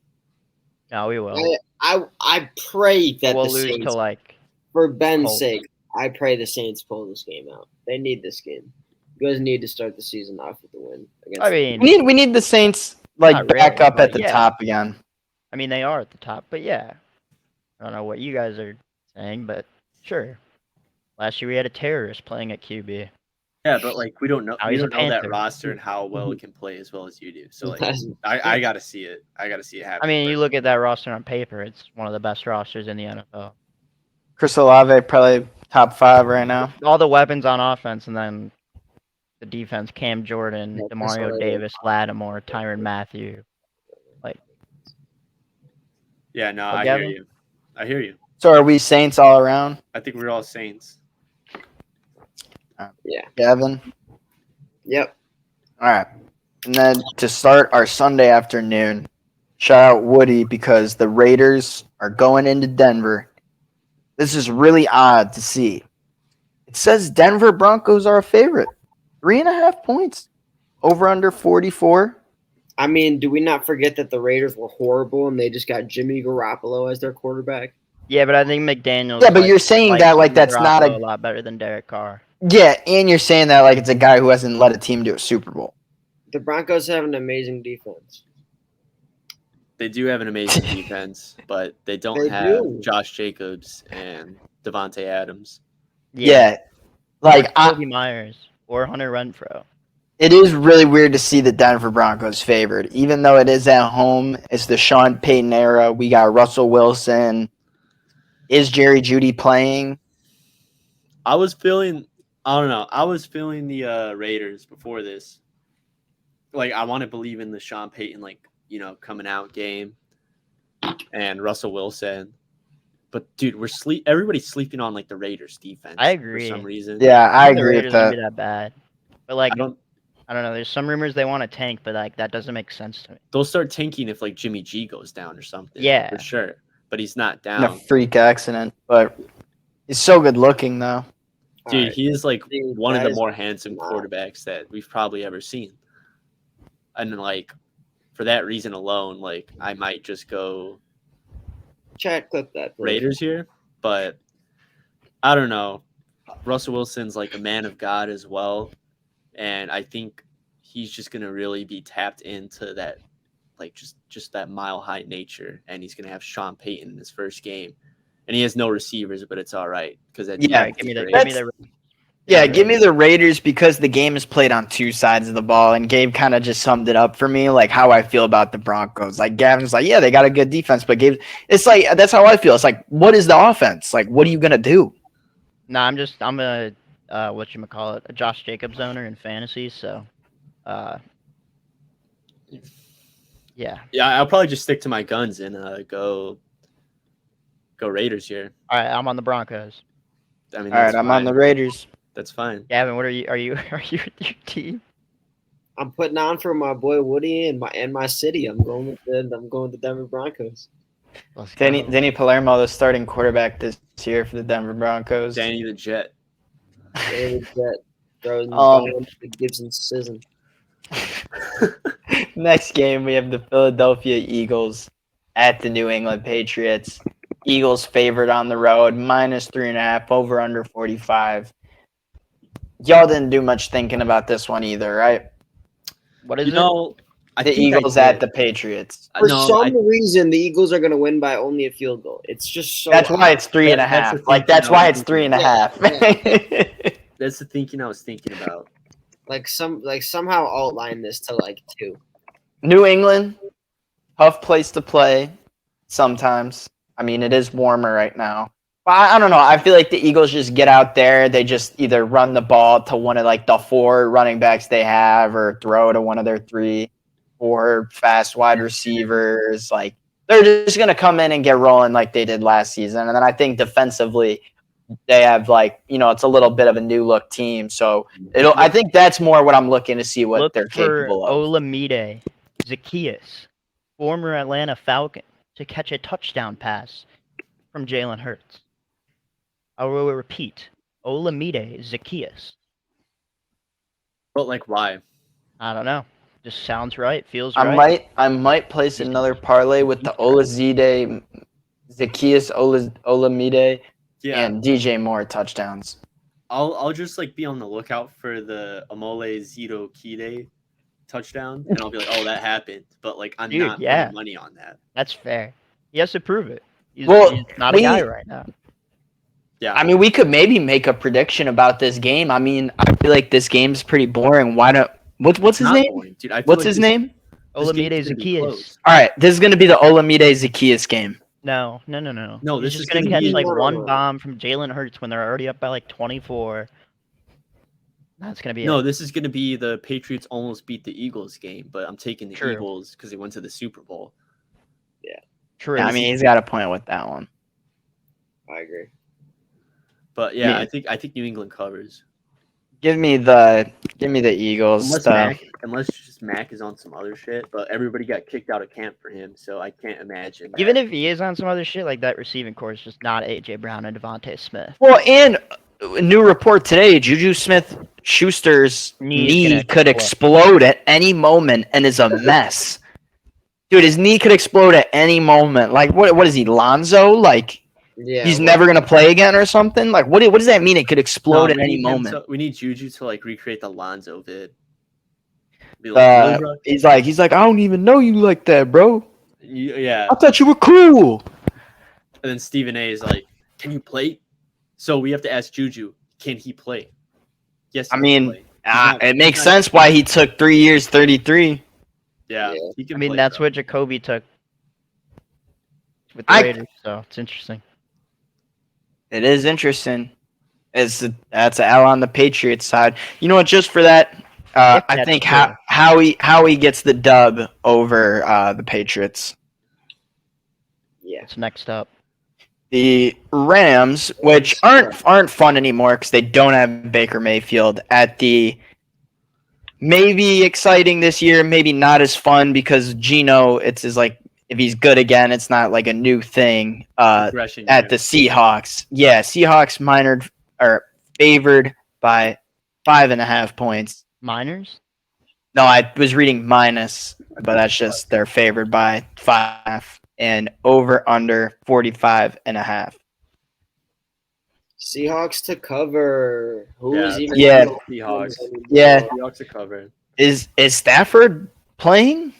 No, we will. I pray that We'll the lose Saints, to like for Ben's Colts. sake, I pray the Saints pull this game out. They need this game. You guys need to start the season off with the win. Against I mean, We need the Saints like Not back really, up but at the yeah. top again. I mean they are at the top, but yeah. I don't know what you guys are saying, but sure. Last year we had a terrorist playing at QB. Yeah, but like we don't know Now we he's a don't know that Panther. roster and how well it can play as well as you do. So like That's- I gotta see it. I gotta see it happen. I mean, you look at that roster on paper; it's one of the best rosters in the NFL. Chris Olave probably top 5 right now. All the weapons on offense, and then the defense: Cam Jordan, Yeah, Demario Olave. Davis, Lattimore, Tyrann Mathieu. Yeah, no, Well, I Gavin? hear you. I hear you. So are we Saints all around? I think we're all Saints. Gavin? Yep. All right. And then to start our Sunday afternoon, shout out Woody because the Raiders are going into Denver. This is really odd to see. It says Denver Broncos are a favorite. 3.5 points. Over under 44. I mean, do we not forget that the Raiders were horrible and they just got Jimmy Garoppolo as their quarterback? Yeah, but I think McDaniel's. Yeah, but you're saying that like that's not a a lot better than Derek Carr. yeah, and you're saying that like it's a guy who hasn't led a team to a Super Bowl. The Broncos have an amazing defense. They do have an amazing defense, but they don't They have do. Josh Jacobs and Devontae Adams. Yeah. Like or Kobe Myers or Hunter Renfro. it is really weird to see the Denver Broncos favored, even though it is at home. It's the Sean Payton era. We got Russell Wilson. Is Jerry Jeudy playing? I was feeling the Raiders before this. Like I want to believe in the Sean Payton coming out game and Russell Wilson. But dude, everybody's sleeping on like the Raiders defense. I agree. For some reason. Yeah, I The agree with Raiders won't that. be that bad, but like I don't. I don't know. There's some rumors they want to tank, but like that doesn't make sense to me. They'll start tanking if like Jimmy G goes down or something. Yeah. For sure. But he's not In a down. freak accident, but he's so good looking though. Dude, Alright. he is like Dude, one of that the is more handsome not- quarterbacks that we've probably ever seen. And like for that reason alone, like I might just go Chat, clip that. please. Raiders here, but I don't know. Russell Wilson's like a man of God as well, and I think he's just gonna really be tapped into that, like just that mile high nature, and he's gonna have Sean Payton in his first game, and he has no receivers, but it's all right because Yeah, Give me the Yeah, give me the Raiders because the game is played on two sides of the ball, and Gabe kind of just summed it up for me, like how I feel about the Broncos. Like Gavin's like, yeah, they got a good defense, but Gabe, it's like that's how I feel. It's like, what is the offense? Like, what are you gonna do? No, I'm a a Josh Jacobs owner in fantasy, so yeah. Yeah, I'll probably just stick to my guns and go Raiders here. All right, I'm on the Broncos. I mean, All right, that's I'm on the fine. Raiders. That's fine. Gavin, what are you with your team? I'm putting on for my boy Woody and my city. I'm going with the Denver Broncos. Let's go. Danny Palermo, the starting quarterback this year for the Denver Broncos. Danny the Jet. David Jet throwing the Gibson Sism. Next game, we have the Philadelphia Eagles at the New England Patriots. Eagles favored on the road, -3.5, over under 45. Y'all didn't do much thinking about this one either, right? What is You it? know, I The think I Eagles at did. the Patriots. For No, some reason, the Eagles are going to win by only a field goal. It's just so. That's why it's three and a That's half. the Like thinking that's I why was it's 3.5. That's the thinking I was thinking about. somehow outline this to like 2. New England, tough place to play sometimes. I mean, it is warmer right now. But I don't know. I feel like the Eagles just get out there. They just either run the ball to one of like the 4 running backs they have or throw to one of their 3 or fast wide receivers. Like they're just going to come in and get rolling like they did last season. And then I think defensively, they have like it's a little bit of a new look team. So I think that's more what I'm looking to see what Look they're for capable of. Olamide Zacchaeus, former Atlanta Falcon, to catch a touchdown pass from Jalen Hurts. I will repeat, Olamide Zacchaeus. But like, why? I don't know. Just sounds right. Feels I right. might place He's- another parlay with the Olazide, Zacchaeus Olamide, Yeah, and DJ Moore touchdowns. I'll just like be on the lookout for the Amole Zito Kide touchdown, and I'll be like, oh, that happened. But like, I'm Dude, not yeah. putting money on that. That's fair. He has to prove it. He's Well, not a guy right now. Yeah, I mean, we could maybe make a prediction about this game. I mean, I feel like this game's pretty boring. Why don't what's his not name? boring, dude. I feel What's like his this- name? this Olamide game's gonna be Zacchaeus. close. All right, this is gonna be the Olamide Zacchaeus game. No. No, He's this just is gonna gonna catch be- like No, no, one no. bomb from Jalen Hurts when they're already up by like 24. That's gonna be No, it. this is gonna be the Patriots almost beat the Eagles game, but I'm taking the True. Eagles because they went to the Super Bowl. True. Yeah, I mean, he's got a point with that one. I agree. But yeah, Yeah. I think New England covers. Give me the Eagles Unless stuff. unless just Mac is on some other shit, but everybody got kicked out of camp for him, so I can't imagine. Even that. if he is on some other shit, like that receiving core is just not AJ Brown and Devontae Smith. Well, and a new report today: Juju Smith-Schuster's Knee's knee gonna could explode at any moment and is a mess. Dude, his knee could explode at any moment. Like, what is he, Lonzo? Like, Yeah, he's well, never gonna play again or something? Like, what does that mean? It could explode No, at we any need him moment. to- we need Juju to like recreate the Lonzo vid. Be like, "Really, bro?" He's like, I don't even know you like that, bro. Yeah. I thought you were cool. And then Stephen A is like, "Can you play?" So we have to ask Juju, "Can he play?" Yes. I he can mean, play. not- it he's makes not- sense why he took 3 years, 33. Yeah, Yeah. he can I mean, play, that's bro. what Jacoby took with the I- Raiders, so it's interesting. It is interesting. That's an L on the Patriots side. You know what? Just for that, I that's think true. Howie gets the dub over the Patriots. yeah. It's next up. The Rams, which aren't fun anymore because they don't have Baker Mayfield at the maybe exciting this year, maybe not as fun because Geno, it's is like if he's good again, it's not like a new thing. Progression At year. the Seahawks, yeah, Seahawks favored by 5.5 points. Miners? No, I was reading minus, but that's just they're favored by 5 and over under 45.5. Seahawks to cover. Who's even? Yeah. Seahawks. Yeah. Seahawks are covered. Is Stafford playing?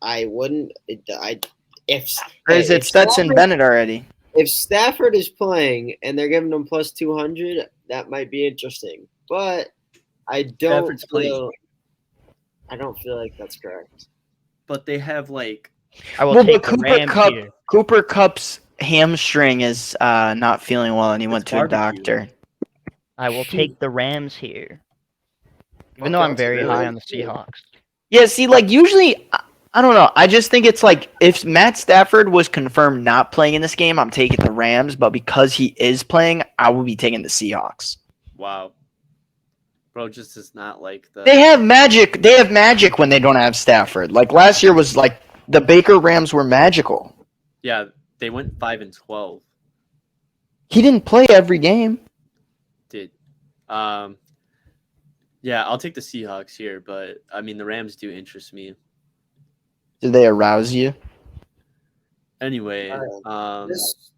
I wouldn't. If Or is hey, it Stetson Stafford- Bennett already? If Stafford is playing and they're giving him plus 200, that might be interesting. But I don't Stafford's playing. feel. I don't feel like that's correct. But they have like I will Well, take but the Rams here. Cooper Cup's hamstring is not feeling well, and he went It's to a barbecue. doctor. I will take the Rams here. Even Fuck, though I'm that's very really high on the good. Seahawks. Yeah, see, like usually, I don't know. I just think it's like if Matt Stafford was confirmed not playing in this game, I'm taking the Rams. But because he is playing, I will be taking the Seahawks. wow. Bro just is not like the They have magic. They have magic when they don't have Stafford. Like last year was like the Baker Rams were magical. Yeah, they went 5-12. He didn't play every game. Did. Yeah, I'll take the Seahawks here, but I mean the Rams do interest me. Did they arouse you? Anyway, This,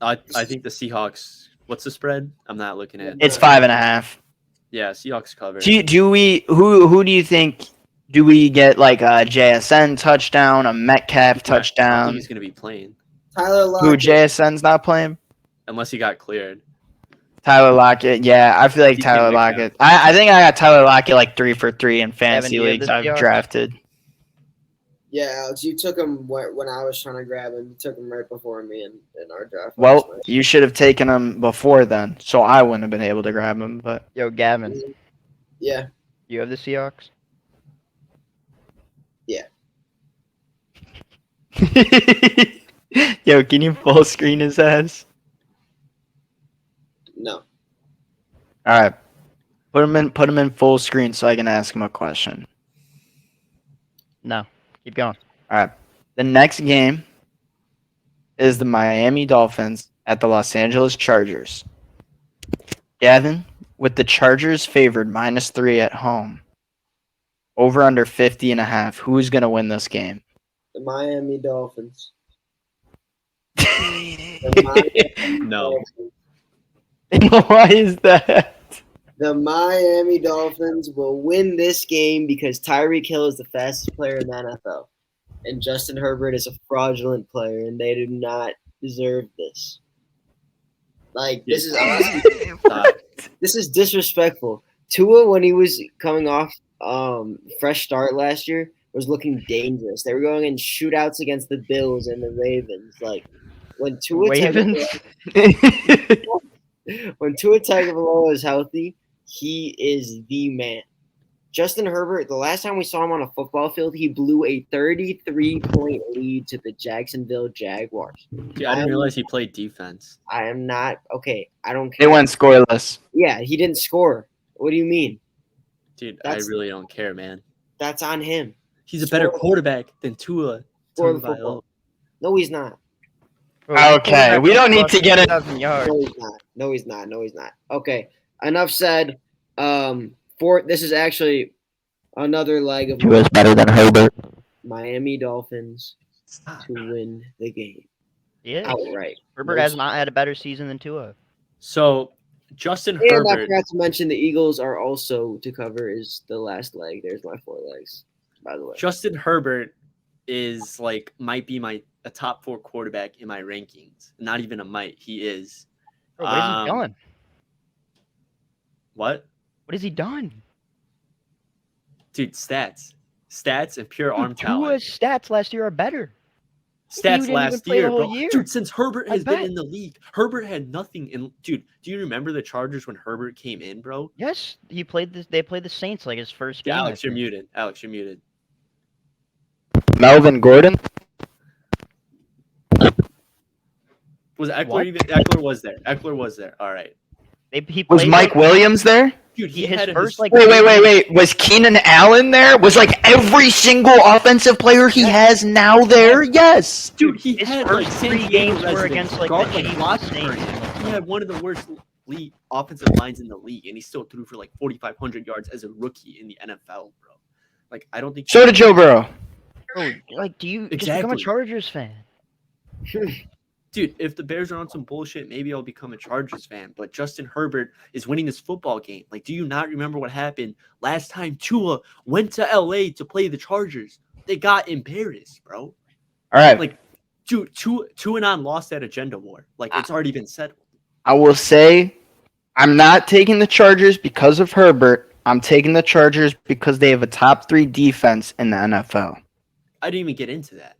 I think the Seahawks. What's the spread? I'm not looking at. It's 5.5. Yeah, Seahawks cover. Do we who do you think? Do we get like a JSN touchdown, a Metcalf I don't think touchdown? he's gonna be playing Tyler Who Lockett. JSN's not playing? unless he got cleared. Tyler Lockett, yeah, I feel like DK Tyler Metcalf. Lockett. I think I got Tyler Lockett like 3 for 3 in fantasy do you have leagues the I've Seahawks? drafted. Yeah, Alex, you took him when I was trying to grab him. You took him right before me in our draft. Well, last night. you should have taken him before then, so I wouldn't have been able to grab him. But Yo, Gavin, Yeah. you have the Seahawks? yo, can you full screen his ass? All right. Put him in full screen so I can ask him a question. No, keep going. All right. The next game is the Miami Dolphins at the Los Angeles Chargers. Gavin, with the Chargers favored -3 at home, over under 50.5, who's going to win this game? The Miami Dolphins. The Miami No. Dolphins. Why is that? The Miami Dolphins will win this game because Tyreek Hill is the fastest player in the NFL. And Justin Herbert is a fraudulent player, and they do not deserve this. Like, this is honestly, this is disrespectful. Tua, when he was coming off fresh start last year, was looking dangerous. They were going in shootouts against the Bills and the Ravens. Like, when Tua Ravens? Tagovailoa is healthy, he is the man. Justin Herbert, the last time we saw him on a football field, he blew a 33-point lead to the Jacksonville Jaguars. Dude, I didn't realize he played defense. I am not okay. I don't care. They went scoreless. Yeah, he didn't score. What do you mean? Dude, That's- I really don't care, man. That's on him. He's a better Score- quarterback than Tua. Score the Tagovailoa. football. No, he's not. Okay, we don't need to get it. 2,000 yards. No, he's not. No, he's not. No, he's not. Okay, enough said. This is actually another leg of better than Herbert. Miami Dolphins Stop. to win the game Yeah. outright. Herbert has not had a better season than Tua. So, Justin And I Herbert. forgot to mention the Eagles are also to cover is the last leg. There's my 4 legs, by the way. Justin Herbert is like might be a top 4 quarterback in my rankings. Not even a might. He is. Bro, what has he done? What? What has he done? Dude, stats and pure arm Tua's talent. stats last year are better. You Stats didn't last even play the year, whole bro. year. Dude, since Herbert I has been bet. in the league, Herbert had nothing. In dude, do you remember the Chargers when Herbert came in, bro? Yes, he played this. They played the Saints like his first game. Yeah, I Alex, you're think. muted. Alex, you're muted. Melvin Gordon? Was Eckler What? even? Eckler was there. Eckler was there. All right, He Was played Mike like, Williams there? dude. He his had first like. Wait. Was Keenan Allen there? Was like every single offensive player he has now there? Yes. Dude, he His had first like 3 San Diego games were resident against like Garth the Chiefs, Roethlisberger. Saints. He had one of the worst league offensive lines in the league, and he still threw for like 4,500 yards as a rookie in the NFL, bro. Like, I don't think. So did Joe Burrow. Bro, like, do you just become a Exactly. Chargers fan? Dude, if the Bears are on some bullshit, maybe I'll become a Chargers fan. But Justin Herbert is winning this football game. Like, do you not remember what happened last time Tua went to LA to play the Chargers? They got embarrassed, bro. All right. Like, dude, Tua and on lost that agenda war. Like, it's already been settled. I will say I'm not taking the Chargers because of Herbert. I'm taking the Chargers because they have a top 3 defense in the NFL. I didn't even get into that.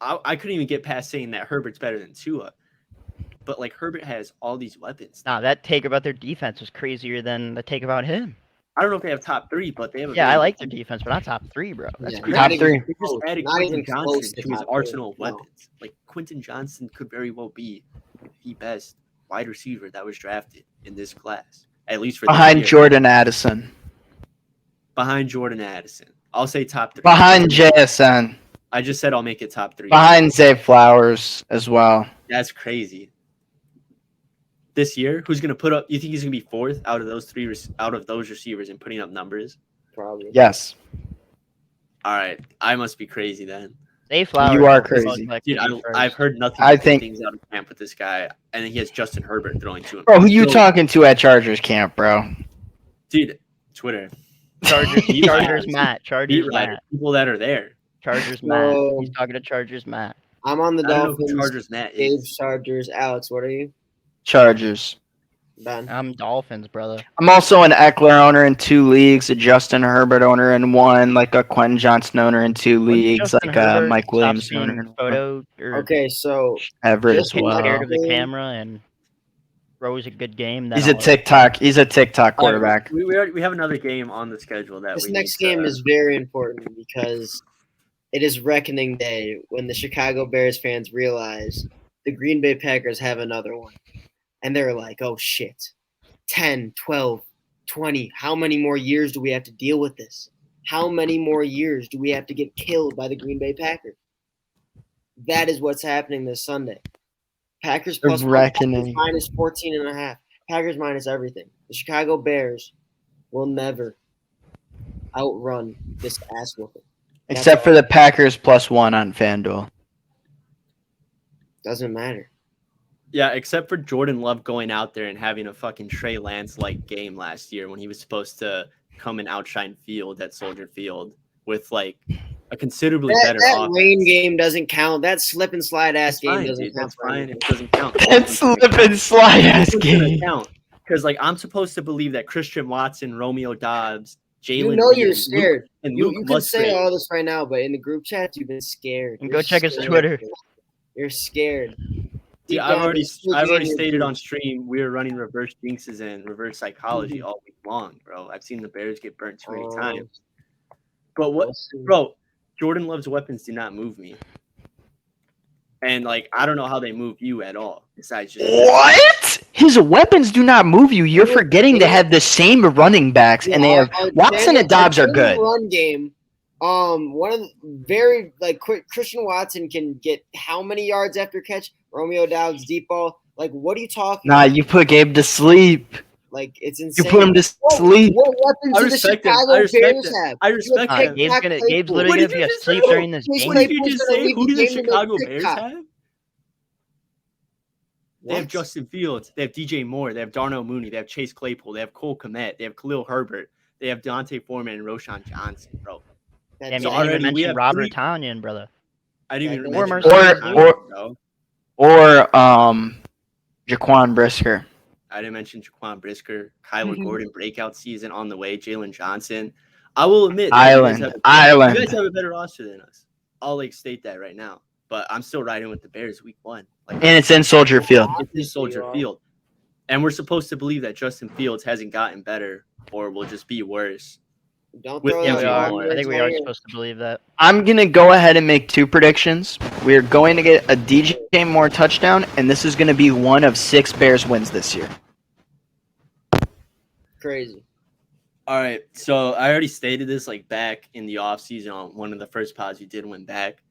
I couldn't even get past saying that Herbert's better than Tua. But, like, Herbert has all these weapons. Nah, that take about their defense was crazier than the take about him. I don't know if they have top 3, but they have a Yeah, very I like their defense, but not top 3, bro. That's Yeah, crazy. Top not even 3. They just close. added Not Quentin even close Johnson to to his top arsenal of three. No. weapons. Like, Quentin Johnson could very well be the best wide receiver that was drafted in this class, at least for this Behind year. Jordan Addison. Behind Jordan Addison. I'll say top 3. Behind JSN. I just said I'll make it top 3. Behind Zay Flowers as well. That's crazy. This year, who's gonna put up? You think he's gonna be 4th out of those receivers and putting up numbers? Probably. Yes. All right, I must be crazy then. Zay Flowers. You are was crazy. like Dude, the first. I've heard nothing I but good think- things out of camp with this guy, and then he has Justin Herbert throwing to him. Bro, who you So, talking to at Chargers camp, bro? Dude, Twitter. Chargers, Beat Chargers writers. Matt. Chargers Beat writers, Matt. people that are there. Chargers So- Matt. He's talking to Chargers Matt. I'm on the I don't know who Dolphins. Chargers Matt Dave is. Chargers. Alex, what are you? Chargers. Ben. I'm Dolphins, brother. I'm also an Eckler owner in 2 leagues, a Justin Herbert owner in 1, like a Quentin Johnson owner in 2 leagues, Justin like a Herbert Mike stops Williams being owner in 1. photo or Okay, so Everett as Just well. scared of the Well- camera and throws a good game. then He's a I'll- TikTok. He's a TikTok quarterback. We have another game on the schedule that this we next need to- game is very important because it is reckoning day when the Chicago Bears fans realize the Green Bay Packers have another one. And they're like, oh shit. 10, 12, 20. How many more years do we have to deal with this? How many more years do we have to get killed by the Green Bay Packers? That is what's happening this Sunday. Packers plus reckoning. minus 14.5. Packers minus everything. The Chicago Bears will never outrun this ass whooping. Except for the Packers +1 on FanDuel. Doesn't matter. Yeah, except for Jordan Love going out there and having a fucking Trey Lance-like game last year when he was supposed to come and outshine Field at Soldier Field with like a considerably better That offense. rain game doesn't count. That slip and slide ass game Fine, doesn't dude, count. that's fine. It doesn't count. That slip and slide ass game. Because like I'm supposed to believe that Christian Watson, Romeo Dobbs, Jalen. You know you're Reed, scared. and You Luke can say Musgrave. all this right now, but in the group chat, you've been scared. And You're go check his scared. Twitter. You're scared. See, Deep I've down, already you're still in your stated on group. stream we were running reverse jinxes and reverse psychology all week long, bro. I've seen the Bears get burnt too many times. But what, bro? Jordan Love's weapons do not move me, and like I don't know how they move you at all. Besides just What? His weapons do not move you. You're forgetting they have the same running backs, and they have Watson and Dobbs are good. Run game. One of the very quick. Christian Watson can get how many yards after catch? Romeo Dobbs deep ball. Like, what are you talking? Nah, you put Gabe to sleep. Like, it's You insane. put him to sleep. What weapons I do the respect him. Chicago I respect Bears him. have? I respect You Yeah, have him. Gabe's What literally did gonna you be just asleep say? during this Chase game. What did you Claypool's just gonna say? lead Who do the game to make Chicago TikTok. Bears have? They have What? Justin Fields. They have DJ Moore. They have Darnell Mooney. They have Chase Claypool. They have Cole Kmet. They have Khalil Herbert. They have Dante Foreman and Roshan Johnson, bro. That Damn, So you didn't already even we mention have Robert three- Tonyan, brother. I didn't even Or mention Mercedes. bro. Or Jaquan Brisker. I didn't mention Jaquan Brisker, Kyler Gordon breakout season on the way, Jalen Johnson. I will admit that you guys Island. have a better roster than us. I'll state that right now. But I'm still riding with the Bears week 1. And it's in Soldier Field. It's in Soldier Field. And we're supposed to believe that Justin Fields hasn't gotten better or will just be worse. Don't With throw Yeah, that we DJ are. Moore. I think we are supposed to believe that. I'm going to go ahead and make 2 predictions. We're going to get a DJ Moore touchdown, and this is going to be one of 6 Bears wins this year. Crazy. All right. So I already stated this back in the offseason on one of the first pods we did win back.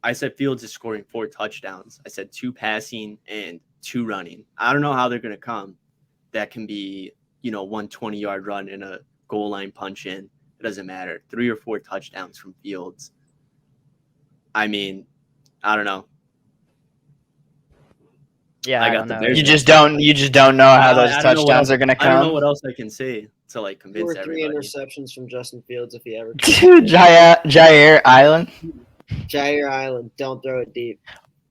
I said Fields is scoring 4 touchdowns. I said 2 passing and 2 running. I don't know how they're going to come. That can be, 1 20-yard run and a goal line punch in. It doesn't matter. 3 or 4 touchdowns from Fields. I mean, I don't know. Yeah, I I got don't the know. Bears. You just don't know how those I don't know what touchdowns else- are going to I don't know come. what else I can say to 2 convince or 3 everybody. interceptions from Justin Fields if he ever. Dude, Jair Island. Jair Island, don't throw it deep.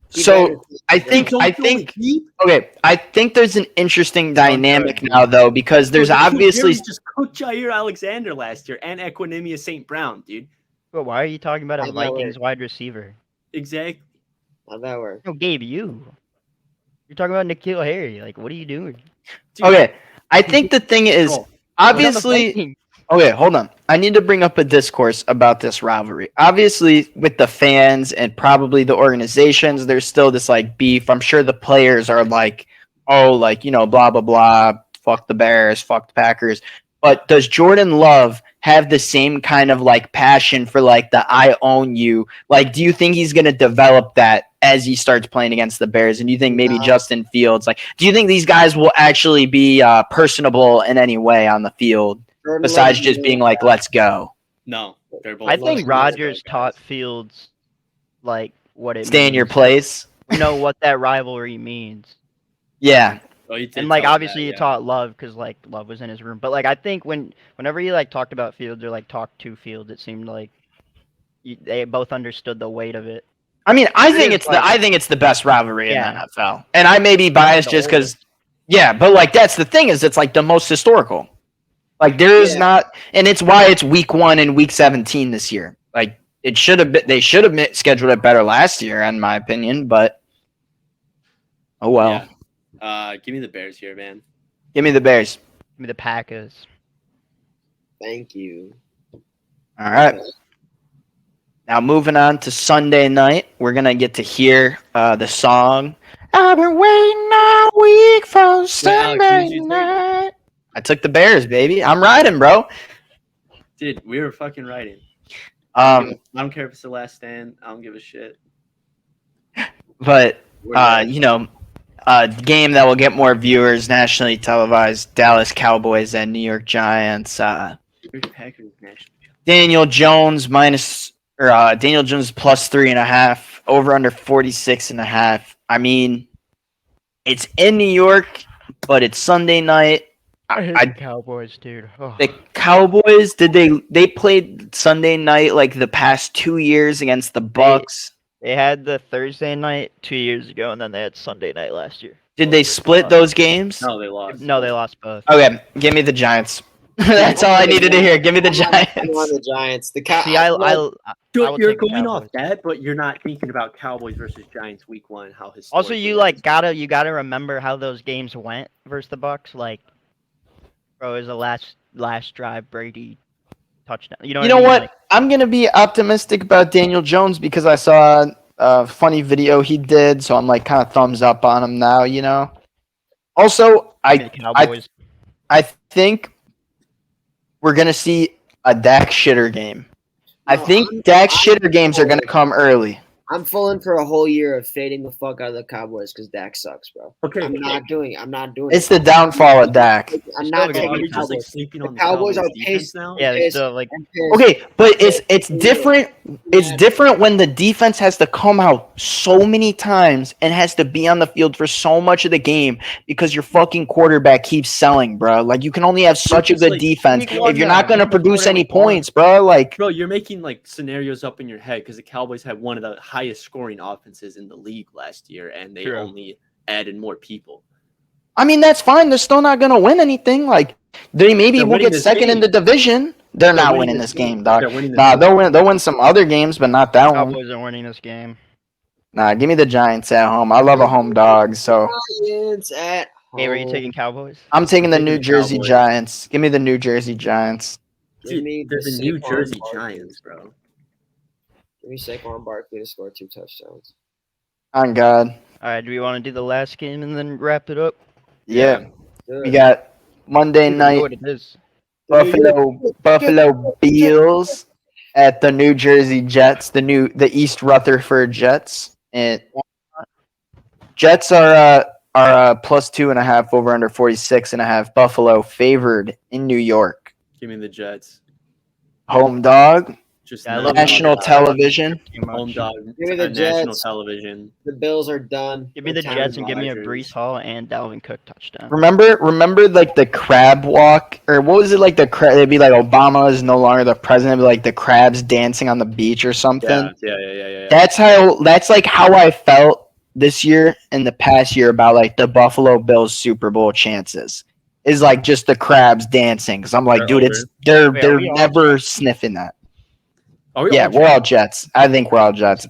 He So better- I think Don't throw it deep. okay. I think there's an interesting dynamic now though because there's Bro, the obviously Bears just cooked Jair Alexander last year and Equinemius St. Brown, dude. But why are you talking about a How'd that Vikings wide receiver? Exactly. How'd that work? No, Gabe, you. You're talking about N'Keal Harry. Like, what are you doing? Dude, okay. I think the thing is bro, obviously okay. Hold on. I need to bring up a discourse about this rivalry. Obviously, with the fans and probably the organizations, there's still this beef. I'm sure the players are blah blah blah. Fuck the Bears. Fuck the Packers. But does Jordan Love have the same kind of passion for the I own you? Do you think he's gonna develop that as he starts playing against the Bears? And do you think maybe No. Justin Fields, do you think these guys will actually be personable in any way on the field Jordan besides Love just is being really let's go? No, they're both. I Love think is Rodgers guys. taught Fields what it Stay in your means. place. You know what that rivalry means. Yeah. Oh, you did And tell him obviously that, you yeah. taught Love because Love was in his room. But I think whenever you talked about Fields or talked to Fields, it seemed like they both understood the weight of it. I mean, I It think is it's the best rivalry Yeah. in the NFL. And I may be biased the just because oldest. yeah, but that's the thing is it's the most historical. There is Yeah. not, and it's why it's week 1 and week 17 this year. It should have been, they should have scheduled it better last year, in my opinion. But oh well. Yeah. Give me the Bears here, man. Give me the Bears. Give me the Packers. Thank you. All right. Now moving on to Sunday night, we're gonna get to hear the song. I've been waiting all week for Alex, who did Sunday you take? night. I took the Bears, baby. I'm riding, bro. Dude, we were fucking riding. I don't care if it's the last stand. I don't give a shit. But We're riding. game that will get more viewers, nationally televised, Dallas Cowboys and New York Giants. Packers national. Daniel Jones plus 3.5, over under 46.5. I mean, it's in New York, but it's Sunday night. I hate the Cowboys, dude. Oh. The Cowboys, they played Sunday night like the past 2 years against the Bucks. They had the Thursday night 2 years ago, and then they had Sunday night last year. Did they split those games? No, they lost. No, they lost both. Okay, give me the Giants. That's all I needed to hear. Give me the I'm on Giants. the Giants. The See, I will You're take the going off Cowboys. that, but you're not thinking about Cowboys versus Giants week 1. How historic. Also, you gotta remember how those games went versus the Bucks. Like, bro, it was the last drive Brady touchdown. You know You know I mean? what? Like, I'm gonna be optimistic about Daniel Jones because I saw a funny video he did, so I'm like kind of thumbs up on him now. You know. Also, the Cowboys. I think we're gonna see a Dak shitter game. I think Dak shitter games are gonna come early. I'm full in for a whole year of fading the fuck out of the Cowboys because Dak sucks, bro. Okay, I'm not doing It's the downfall of Dak. I'm not Still taking good. the you're just like Cowboys. sleeping on the Cowboys are defense paced. now. Yeah, they Pissed. still like. Okay, but it's different. It's different when the defense has to come out so many times and has to be on the field for so much of the game because your fucking quarterback keeps selling, bro. Like you can only have such a It's good like, defense week one if you're now, not going to you can produce score any week one. points, bro. Like Bro, you're making like scenarios up in your head because the Cowboys had one of the highest scoring offenses in the league last year, and they True. only added more people. I mean, that's fine. They're still not going to win anything. Like they maybe They're will winning get this second in game. the division. They're not winning winning this this game, game. dog. They're winning this Nah, game. they'll win some other games, but not that one. Cowboys are winning this game. Nah, give me the Giants at home. I love a home dog, so Giants at home. Hey, are you taking Cowboys? I'm taking the taking New the Jersey Cowboys. Giants. Give me the New Jersey Giants. Give me Dude, there's the the New Saquon Jersey Barkley. Giants, bro. Give me Saquon Barkley to score 2 touchdowns. On God. All right, do we want to do the last game and then wrap it up? Yeah. Good. We got Monday I don't even know night what it is. Buffalo Bills at the New Jersey Jets, the East Rutherford Jets. And Jets are plus 2.5, over under 46.5. Buffalo favored in New York. Give me the Jets. Home dog, Just Yeah, I love national the- television. Too much. home dog. Give me the on national Jets. television. The Bills are done. Give me the Time Jets is and give me a Rodgers. Brees Hall and Dalvin Cook touchdown. Remember like the crab walk, or what was it like the crab? It'd be like Obama is no longer the president. It'd be like the crabs dancing on the beach or something. Yeah. That's like how I felt this year and the past year about like the Buffalo Bills Super Bowl chances. Is like just the crabs dancing because I'm like, They're dude, over. it's they're Wait, are they're we all never sniffing that. Are we Yeah, all we're all Jets. I think we're all Jets.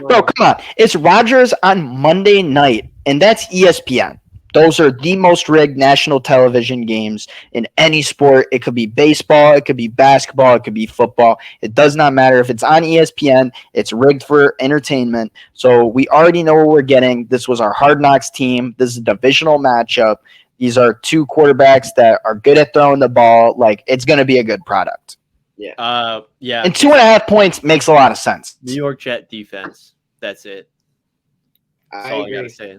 Bro, come on, it's Rodgers on Monday night, and that's ESPN. Those are the most rigged national television games in any sport. It could be baseball, it could be basketball, it could be football. It does not matter if it's on ESPN. It's rigged for entertainment. So we already know what we're getting. This was our Hard Knocks team. This is a divisional matchup. These are two quarterbacks that are good at throwing the ball. Like, it's going to be a good product. Yeah. And 2.5 points makes a lot of sense. New York Jet defense. That's it. That's I all I agree. gotta say.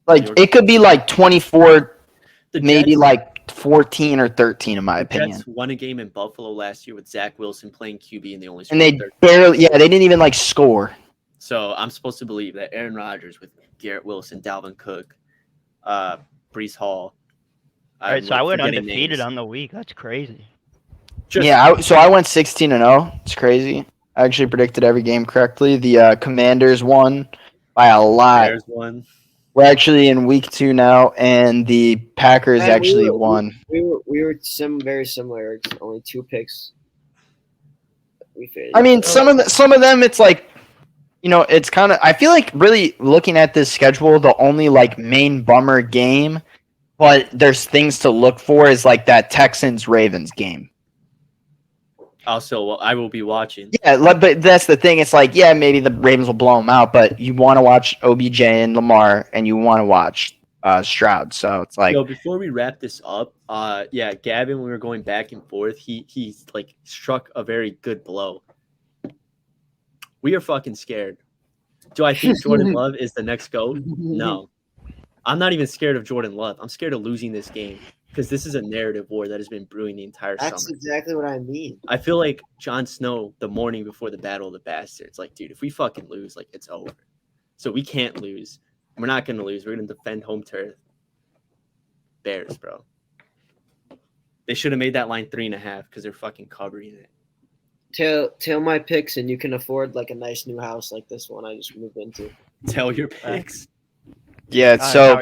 Like, it could be like 24, The maybe Jets, like 14 or 13, in my the opinion. Jets won a game in Buffalo last year with Zach Wilson playing QB, and they only And scored they 13. barely, they didn't even like score. So I'm supposed to believe that Aaron Rodgers with Garrett Wilson, Dalvin Cook, Brees Hall. All right, so I went forgetting undefeated names. on the week. That's crazy. Just- So I went 16-0. It's crazy. I actually predicted every game correctly. The Commanders won by a lot. Bears won. We're actually in week 2 now, and the Packers Man, actually won. We were very similar. It's only 2 picks. We faded. I mean, some of them, it's like, it's kind of. I feel like really looking at this schedule, the only like main bummer game, but there's things to look for is like that Texans Ravens game. Also, I will be watching. Yeah, but that's the thing. It's like, maybe the Ravens will blow them out, but you want to watch OBJ and Lamar, and you want to watch Stroud. So it's like, Yo, before we wrap this up, yeah, Gavin, when we were going back and forth, he like struck a very good blow. We are fucking scared. Do I think Jordan Love is the next GOAT? No. I'm not even scared of Jordan Love. I'm scared of losing this game because this is a narrative war that has been brewing the entire That's summer. exactly what I mean. I feel like Jon Snow the morning before the Battle of the Bastards. Like, dude, if we fucking lose, like, it's over. So we can't lose. We're not going to lose. We're going to defend home turf. Bears, bro. They should have made that line 3.5 because they're fucking covering it. Tail my picks, and you can afford like a nice new house like this one I just moved into. Tell your picks. yeah. So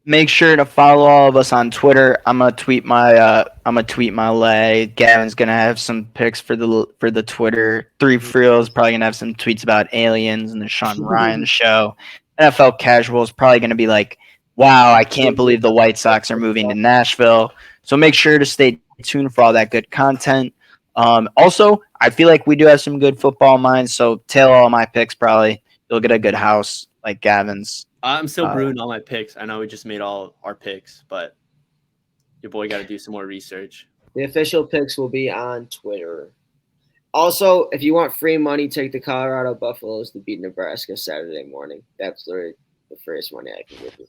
make sure to follow all of us on Twitter. I'm gonna tweet my lay. Gavin's gonna have some picks for the Twitter. 3 Frills probably gonna have some tweets about aliens and the Sean Ryan show. NFL Casual is probably gonna be like, wow, I can't believe the White Sox are moving to Nashville. So make sure to stay tuned for all that good content. Also, I feel like we do have some good football minds. So tail all my picks. Probably you'll get a good house like Gavin's. I'm still brewing all my picks. I know we just made all our picks, but your boy got to do some more research. The official picks will be on Twitter. Also, if you want free money, take the Colorado Buffaloes to beat Nebraska Saturday morning. That's the first money I can give you.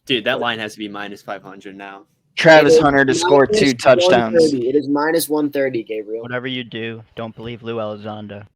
Dude, that line has to be -500 now. Travis Hunter to score 2 touchdowns. It is -130, Gabriel. Whatever you do, don't believe Lou Elizondo.